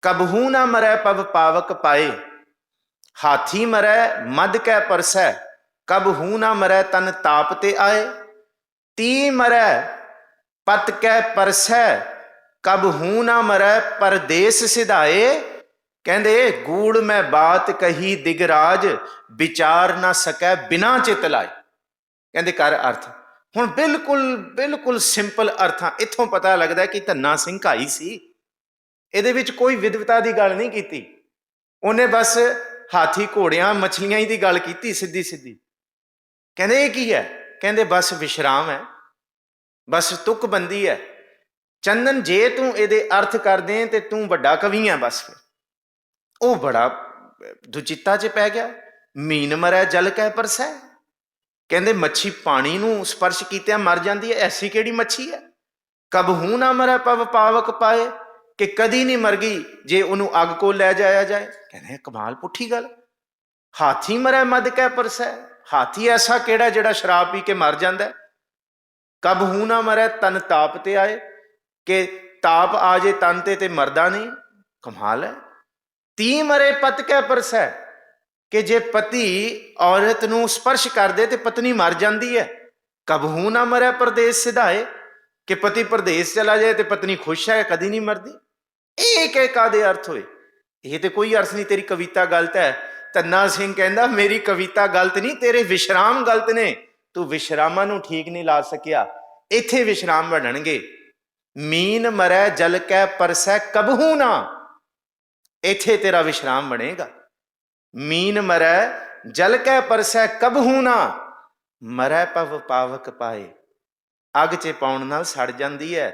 ਕਬਹੂ ਨਾ ਮਰੈ ਪਵ ਪਾਵਕ ਪਾਏ। ਹਾਥੀ ਮਰੈ ਮਦ ਕੈ ਪਰਸੈ, ਕਬਹੂ ਨਾ ਮਰੈ ਤਨ ਤਾਪ ਤੇ ਆਏ। ਤੀ ਮਰੈ ਪਤ ਕੈ ਪਰਸੈ, ਕਬਹੂ ਨਾ ਮਰੈ ਪਰਦੇਸ ਸਿਧਾਏ। ਕਹਿੰਦੇ ਗੂੜ ਮੈਂ ਬਾਤ ਕਹੀ ਦਿਗਰਾਜ, ਵਿਚਾਰ ਨਾ ਸਕੈ ਬਿਨਾ ਚਿਤ ਲਾਏ। ਕਹਿੰਦੇ ਕਰ ਅਰਥ। ਹੁਣ ਬਿਲਕੁਲ ਬਿਲਕੁਲ ਸਿੰਪਲ ਅਰਥਾਂ ਇੱਥੋਂ ਪਤਾ ਲੱਗਦਾ ਕਿ ਧੰਨਾ ਸਿੰਘ ਘਾਈ ਸੀ। ਇਹਦੇ ਵਿੱਚ ਕੋਈ ਵਿਦਵਤਾ ਦੀ ਗੱਲ ਨਹੀਂ ਕੀਤੀ, ਉਹਨੇ ਬਸ ਹਾਥੀ ਘੋੜਿਆਂ ਮਛਲੀਆਂ ਹੀ ਦੀ ਗੱਲ ਕੀਤੀ ਸਿੱਧੀ ਸਿੱਧੀ। ਕਹਿੰਦੇ ਇਹ ਕੀ ਹੈ? ਕਹਿੰਦੇ ਬਸ ਵਿਸ਼ਰਾਮ ਹੈ, ਬਸ ਤੁਕਬੰਦੀ ਹੈ। ਚੰਦਨ ਜੇ ਤੂੰ ਇਹਦੇ ਅਰਥ ਕਰਦੇ ਤੇ ਤੂੰ ਵੱਡਾ ਕਵੀ ਹੈ। ਬਸ ਫਿਰ ਉਹ ਬੜਾ ਦੁਚਿੱਤਾ 'ਚ ਪੈ ਗਿਆ। ਮੀਨ ਮਰੈ ਜਲ ਕੈ ਪਰਸੈ। ਕਹਿੰਦੇ ਮੱਛੀ ਪਾਣੀ ਨੂੰ ਸਪਰਸ਼ ਕੀਤਿਆਂ ਮਰ ਜਾਂਦੀ ਹੈ, ਐਸੀ ਕਿਹੜੀ ਮੱਛੀ ਹੈ? ਕਬਹੂ ਨਾ ਮਰੈ ਪਵ ਪਾਵਕ ਪਾਏ, ਕਿ ਕਦੀ ਨਹੀਂ ਮਰ ਗਈ ਜੇ ਉਹਨੂੰ ਅੱਗ ਕੋਲ ਲੈ ਜਾਇਆ ਜਾਏ। ਕਹਿੰਦੇ ਕਮਾਲ ਪੁੱਠੀ ਗੱਲ। ਹਾਥੀ ਮਰੈ ਮਦ ਕੈ ਪਰਸੈ, ਹਾਥੀ ਐਸਾ ਕਿਹੜਾ ਜਿਹੜਾ ਸ਼ਰਾਬ ਪੀ ਕੇ ਮਰ ਜਾਂਦਾ? ਕਬਹੂ ਨਾ ਮਰੈ ਤਨ ਤਾਪ ਤੇ ਆਏ, ਕਿ ਤਾਪ ਆ ਜੇ ਤਨ ਤੇ ਮਰਦਾ ਨਹੀਂ। ਕਮਾਲ ਹੈ। ਤੀ ਮਰੇ ਪਤ ਕੈ ਪਰਸੈ, ਕਿ ਜੇ ਪਤੀ ਔਰਤ ਨੂੰ ਸਪਰਸ਼ ਕਰਦੇ ਤੇ ਪਤਨੀ ਮਰ ਜਾਂਦੀ ਹੈ। ਕਬਹੂ ਨਾ ਮਰੈ ਪਰਦੇਸ ਸਿਧਾਏ, ਕਿ ਪਤੀ ਪਰਦੇਸ ਚਲਾ ਜਾਏ ਤੇ ਪਤਨੀ ਖੁਸ਼ ਹੈ, ਕਦੀ ਨਹੀਂ ਮਰਦੀ। ਇਹ ਕਾਦੇ ਅਰਥ ਹੋਏ? ਇਹ ਤੇ ਕੋਈ ਅਰਥ ਨਹੀਂ, ਤੇਰੀ ਕਵਿਤਾ ਗਲਤ ਹੈ। ਧੰਨਾ ਸਿੰਘ ਕਹਿੰਦਾ ਮੇਰੀ ਕਵਿਤਾ ਗਲਤ ਨਹੀਂ, ਤੇਰੇ ਵਿਸ਼ਰਾਮ ਗਲਤ ਨੇ। ਤੂੰ ਵਿਸ਼ਰਾਮਾਂ ਨੂੰ ਠੀਕ ਨਹੀਂ ਲਾ ਸਕਿਆ, ਇੱਥੇ ਵਿਸ਼ਰਾਮ ਬਣਨਗੇ। ਮੀਨ ਮਰੈ ਜਲ ਕੈ ਪਰਸੈ ਕਬਹੂ ਨਾ, ਇੱਥੇ ਤੇਰਾ ਵਿਸ਼ਰਾਮ ਬਣੇਗਾ। ਮੀਨ ਮਰੈ ਜਲ ਕੈ ਪਰਸੈ ਕਬਹੂ ਨਾ, ਮਰੈ ਪਵ ਪਾਵਕ ਪਾਏ। ਅੱਗ 'ਚ ਪਾਉਣ ਨਾਲ ਸੜ ਜਾਂਦੀ ਹੈ,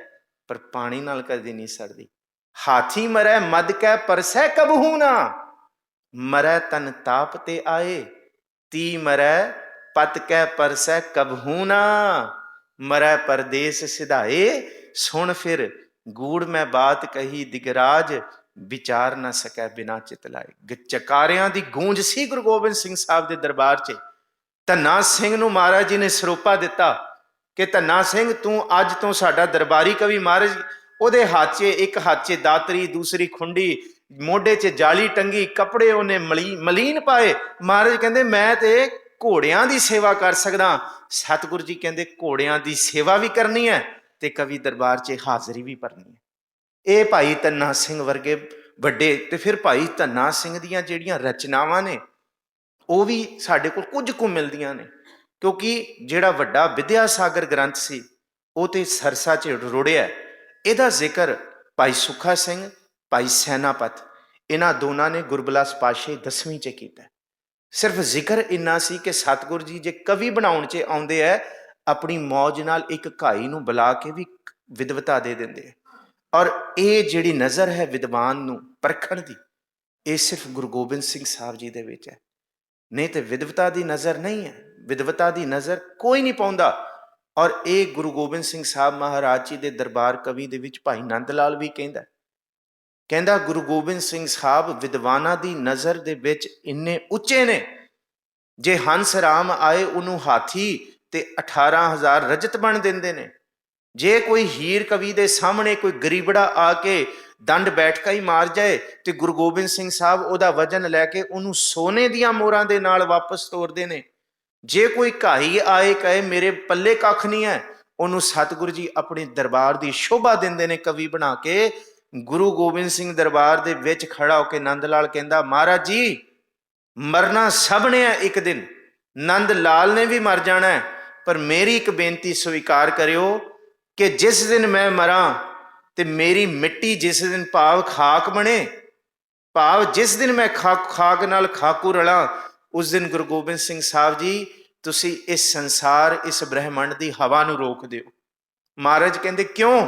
ਪਰ ਪਾਣੀ ਨਾਲ ਕਦੇ ਨਹੀਂ ਸੜਦੀ। ਹਾਥੀ ਮਰੈ ਮਦ ਕੈ ਪਰਸੈ ਕਬਹੂ ਨਾ, ਮਰੈ ਤਨ ਤਾਪ ਤੇ ਆਏ। ਤੀ ਮਰੈ ਪਤ ਕੈ ਪਰਸੈ ਕਬਹੂ ਨਾ, ਮਰੈ ਪਰਦੇਸ ਸਿਧਾਏ। ਸੁਣ ਫਿਰ ਗੂੜ ਮੈਂ ਬਾਤ ਕਹੀ ਦਿਗਰਾਜ, ਵਿਚਾਰ ਨਾ ਸਕੈ ਬਿਨਾ ਚਿਤ ਲਾਏ। ਚਕਾਰਿਆਂ ਦੀ ਗੂੰਜ ਸੀ ਗੁਰੂ ਗੋਬਿੰਦ ਸਿੰਘ ਸਾਹਿਬ ਦੇ ਦਰਬਾਰ 'ਚ। ਧੰਨਾ ਸਿੰਘ ਨੂੰ ਮਹਾਰਾਜ ਜੀ ਨੇ ਸਰੋਪਾ ਦਿੱਤਾ ਕਿ ਧੰਨਾ ਸਿੰਘ ਤੂੰ ਅੱਜ ਤੋਂ ਸਾਡਾ ਦਰਬਾਰੀ ਕਵੀ। ਮਹਾਰਾਜ ਉਹਦੇ ਹੱਥ 'ਚ ਇੱਕ ਹੱਥ 'ਚ ਦਾਤਰੀ, ਦੂਸਰੀ ਖੁੰਡੀ, ਮੋਢੇ 'ਚ ਜਾਲੀ ਟੰਗੀ, ਕੱਪੜੇ ਉਹਨੇ ਮਲੀਨ ਪਾਏ। ਮਹਾਰਾਜ ਕਹਿੰਦੇ ਮੈਂ ਤੇ ਘੋੜਿਆਂ ਦੀ ਸੇਵਾ ਕਰ ਸਕਦਾ। ਸਤਿਗੁਰੂ ਜੀ ਕਹਿੰਦੇ ਘੋੜਿਆਂ ਦੀ ਸੇਵਾ ਵੀ ਕਰਨੀ ਹੈ ਤੇ ਕਵੀ ਦਰਬਾਰ 'ਚ ਹਾਜ਼ਰੀ ਵੀ ਭਰਨੀ ਹੈ। ਇਹ ਭਾਈ ਧੰਨਾ ਸਿੰਘ ਵਰਗੇ ਵੱਡੇ। ਤੇ ਫਿਰ ਭਾਈ ਧੰਨਾ ਸਿੰਘ ਦੀਆਂ ਜਿਹੜੀਆਂ ਰਚਨਾਵਾਂ ਨੇ ਉਹ ਵੀ ਸਾਡੇ ਕੋਲ ਕੁਝ ਕੁ ਮਿਲਦੀਆਂ ਨੇ, ਕਿਉਂਕਿ ਜਿਹੜਾ ਵੱਡਾ ਵਿਦਿਆ ਸਾਗਰ ਗ੍ਰੰਥ ਸੀ ਉਹ ਤੇ ਸਰਸਾ 'ਚ ਰੁੜਿਆ। ਇਹਦਾ ਜ਼ਿਕਰ ਭਾਈ ਸੁੱਖਾ ਸਿੰਘ, ਭਾਈ ਸੈਨਾਪਤ, ਇਹਨਾਂ ਦੋਨਾਂ ਨੇ ਗੁਰਬਿਲਾਸ ਪਾਤਸ਼ਾਹੀ 10ਵੀਂ 'ਚ ਕੀਤਾ। ਸਿਰਫ ਜ਼ਿਕਰ ਇੰਨਾ ਸੀ ਕਿ ਸਤਿਗੁਰੂ ਜੀ ਜੇ ਕਵੀ ਬਣਾਉਣ 'ਚ ਆਉਂਦੇ ਹੈ, ਆਪਣੀ ਮੌਜ ਨਾਲ ਇੱਕ ਘਾਈ ਨੂੰ ਬੁਲਾ ਕੇ ਵੀ ਵਿਦਵਤਾ ਦੇ ਦਿੰਦੇ ਹੈ। ਔਰ ਇਹ ਜਿਹੜੀ ਨਜ਼ਰ ਹੈ ਵਿਦਵਾਨ ਨੂੰ ਪਰਖਣ ਦੀ, ਇਹ ਸਿਰਫ ਗੁਰੂ ਗੋਬਿੰਦ ਸਿੰਘ ਸਾਹਿਬ ਜੀ ਦੇ ਵਿੱਚ ਹੈ। ਨਹੀਂ ਤੇ ਵਿਦਵਤਾ ਦੀ ਨਜ਼ਰ ਨਹੀਂ ਹੈ, ਵਿਦਵਤਾ ਦੀ ਨਜ਼ਰ ਕੋਈ ਨਹੀਂ ਪਾਉਂਦਾ। ਔਰ ਇਹ ਗੁਰੂ ਗੋਬਿੰਦ ਸਿੰਘ ਸਾਹਿਬ ਮਹਾਰਾਜ ਜੀ ਦੇ ਦਰਬਾਰ ਕਵੀ ਦੇ ਵਿੱਚ ਭਾਈ ਨੰਦ ਲਾਲ ਵੀ ਕਹਿੰਦਾ ਗੁਰੂ ਗੋਬਿੰਦ ਸਿੰਘ ਸਾਹਿਬ ਵਿਦਵਾਨਾਂ ਦੀ ਨਜ਼ਰ ਦੇ ਵਿੱਚ ਇੰਨੇ ਉੱਚੇ ਨੇ, ਜੇ ਹੰਸ ਰਾਮ ਆਏ ਉਹਨੂੰ ਹਾਥੀ ਤੇ 18,000 ਰਜਤ ਬਣ ਦਿੰਦੇ ਨੇ। ਜੇ ਕੋਈ ਹੀਰ ਕਵੀ ਦੇ ਸਾਹਮਣੇ ਕੋਈ ਗਰੀਬੜਾ ਆ ਕੇ ਦੰਡ ਬੈਠਕਾ ਹੀ ਮਾਰ ਜਾਏ ਤੇ ਗੁਰੂ ਗੋਬਿੰਦ ਸਿੰਘ ਸਾਹਿਬ ਉਹਦਾ ਵਜਨ ਲੈ ਕੇ ਉਹਨੂੰ ਸੋਨੇ ਦੀਆਂ ਮੋਹਰਾਂ ਦੇ ਨਾਲ ਵਾਪਸ ਤੋਰਦੇ ਨੇ। ਜੇ ਕੋਈ ਘਾਈ ਆਏ ਕਹੇ ਮੇਰੇ ਪੱਲੇ ਕੱਖ ਨਹੀਂ ਹੈ, ਉਹਨੂੰ ਸਤਿਗੁਰੂ ਜੀ ਆਪਣੇ ਦਰਬਾਰ ਦੀ ਸ਼ੋਭਾ ਦਿੰਦੇ ਨੇ ਕਵੀ ਬਣਾ ਕੇ। ਗੁਰੂ ਗੋਬਿੰਦ ਸਿੰਘ ਦਰਬਾਰ ਦੇ ਵਿੱਚ ਖੜਾ ਹੋ ਕੇ ਨੰਦ ਲਾਲ ਕਹਿੰਦਾ ਮਹਾਰਾਜ ਜੀ ਮਰਨਾ ਸਭ ਨੇ ਹੈ ਇੱਕ ਦਿਨ, ਨੰਦ ਲਾਲ ਨੇ ਵੀ ਮਰ ਜਾਣਾ ਹੈ, ਪਰ ਮੇਰੀ ਇੱਕ ਬੇਨਤੀ ਸਵੀਕਾਰ ਕਰਿਓ ਕਿ ਜਿਸ ਦਿਨ ਮੈਂ ਮਰਾਂ ਤੇ ਮੇਰੀ ਮਿੱਟੀ ਜਿਸ ਦਿਨ ਭਾਵ ਖਾਕ ਬਣੇ, ਭਾਵ ਜਿਸ ਦਿਨ ਮੈਂ ਖਾਕ ਨਾਲ ਖਾਕੂ ਰਲਾਂ, ਉਸ ਦਿਨ ਗੁਰੂ ਗੋਬਿੰਦ ਸਿੰਘ ਸਾਹਿਬ ਜੀ ਤੁਸੀਂ ਇਸ ਸੰਸਾਰ, ਇਸ ਬ੍ਰਹਿਮੰਡ ਦੀ ਹਵਾ ਨੂੰ ਰੋਕ ਦਿਓ। ਮਹਾਰਾਜ ਕਹਿੰਦੇ ਕਿਉਂ?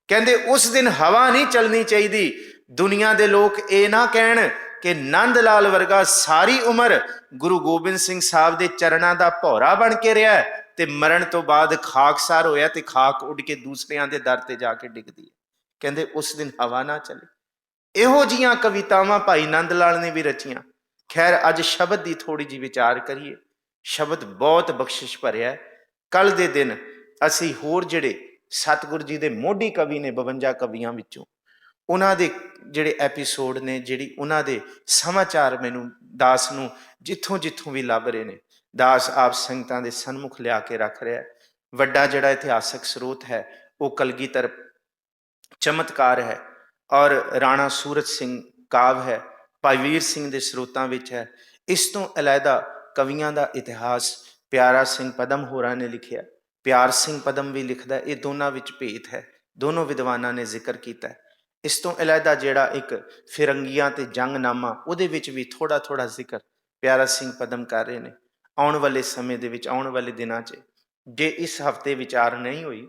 ਕਹਿੰਦੇ ਉਸ ਦਿਨ ਹਵਾ ਨਹੀਂ ਚੱਲਣੀ ਚਾਹੀਦੀ। ਦੁਨੀਆ ਦੇ ਲੋਕ ਇਹ ਨਾ ਕਹਿਣ ਕਿ ਨੰਦ ਲਾਲ ਵਰਗਾ ਸਾਰੀ ਉਮਰ ਗੁਰੂ ਗੋਬਿੰਦ ਸਿੰਘ ਸਾਹਿਬ ਦੇ ਚਰਨਾਂ ਦਾ ਭੌਰਾ ਬਣ ਕੇ ਰਿਹਾ ਤੇ ਮਰਨ ਤੋਂ ਬਾਅਦ ਖਾਕਸਾਰ ਹੋਇਆ ਤੇ ਖਾਕ ਉੱਡ ਕੇ ਦੂਸਰਿਆਂ ਦੇ ਦਰ ਤੇ ਜਾ ਕੇ ਡਿੱਗਦੀ ਹੈ। ਕਹਿੰਦੇ ਉਸ ਦਿਨ ਹਵਾ ਨਾ ਚੱਲੇ। ਇਹੋ ਜਿਹੀਆਂ ਕਵਿਤਾਵਾਂ ਭਾਈ ਨੰਦ ਲਾਲ ਨੇ ਵੀ ਰਚੀਆਂ। ਖੈਰ ਅੱਜ ਸ਼ਬਦ ਦੀ ਥੋੜੀ ਜਿਹੀ ਵਿਚਾਰ ਕਰੀਏ। ਸ਼ਬਦ ਬਹੁਤ ਬਖਸ਼ਿਸ਼ ਭਰਿਆ। ਕੱਲ ਦੇ ਦਿਨ ਅਸੀਂ ਹੋਰ ਜਿਹੜੇ ਸਤਿਗੁਰੂ ਜੀ ਦੇ ਮੋਢੀ ਕਵੀ ਨੇ 52 ਕਵੀਆਂ ਵਿੱਚੋਂ, ਉਹਨਾਂ ਦੇ ਜਿਹੜੇ ਐਪੀਸੋਡ ਨੇ, ਜਿਹੜੀ ਉਹਨਾਂ ਦੇ ਸਮਾਚਾਰ ਮੈਨੂੰ ਦਾਸ ਨੂੰ ਜਿੱਥੋਂ ਜਿੱਥੋਂ ਵੀ ਲੱਭ ਰਹੇ ਨੇ, ਦਾਸ ਆਪ ਸੰਗਤਾਂ ਦੇ ਸਨਮੁਖ ਲਿਆ ਕੇ ਰੱਖ ਰਿਹਾ। ਵੱਡਾ ਜਿਹੜਾ ਇਤਿਹਾਸਕ ਸਰੋਤ ਹੈ ਉਹ ਕਲਗੀਧਰ ਚਮਤਕਾਰ ਹੈ ਔਰ ਰਾਣਾ ਸੂਰਤ ਸਿੰਘ ਕਾਵ ਹੈ। ਭਾਈ ਵੀਰ ਸਿੰਘ ਦੇ ਸਰੋਤਾਂ ਵਿੱਚ ਹੈ। ਇਸ ਤੋਂ ਅਲੱਗਾ ਕਵੀਆਂ ਦਾ ਇਤਿਹਾਸ ਪਿਆਰਾ ਸਿੰਘ ਪਦਮ ਹੋਰਾਂ ਨੇ ਲਿਖਿਆ, ਪਿਆਰ ਸਿੰਘ ਪਦਮ ਵੀ ਲਿਖਦਾ। ਇਹ ਦੋਨਾਂ ਵਿੱਚ ਭੇਦ ਹੈ, ਦੋਨੋਂ ਵਿਦਵਾਨਾਂ ਨੇ ਜ਼ਿਕਰ ਕੀਤਾ। ਇਸ ਤੋਂ ਅਲੱਗਾ ਜਿਹੜਾ ਇੱਕ ਫਿਰੰਗੀਆਂ ਤੇ ਜੰਗਨਾਮਾ, ਉਹਦੇ ਵਿੱਚ ਵੀ ਥੋੜਾ ਥੋੜਾ ਜ਼ਿਕਰ ਪਿਆਰਾ ਸਿੰਘ ਪਦਮ ਕਰ ਰਹੇ ਨੇ। ਆਉਣ ਵਾਲੇ ਸਮੇਂ ਦੇ ਵਿੱਚ, ਆਉਣ ਵਾਲੇ ਦਿਨਾਂ 'ਚ ਜੇ ਇਸ ਹਫ਼ਤੇ ਵਿਚਾਰ ਨਹੀਂ ਹੋਈ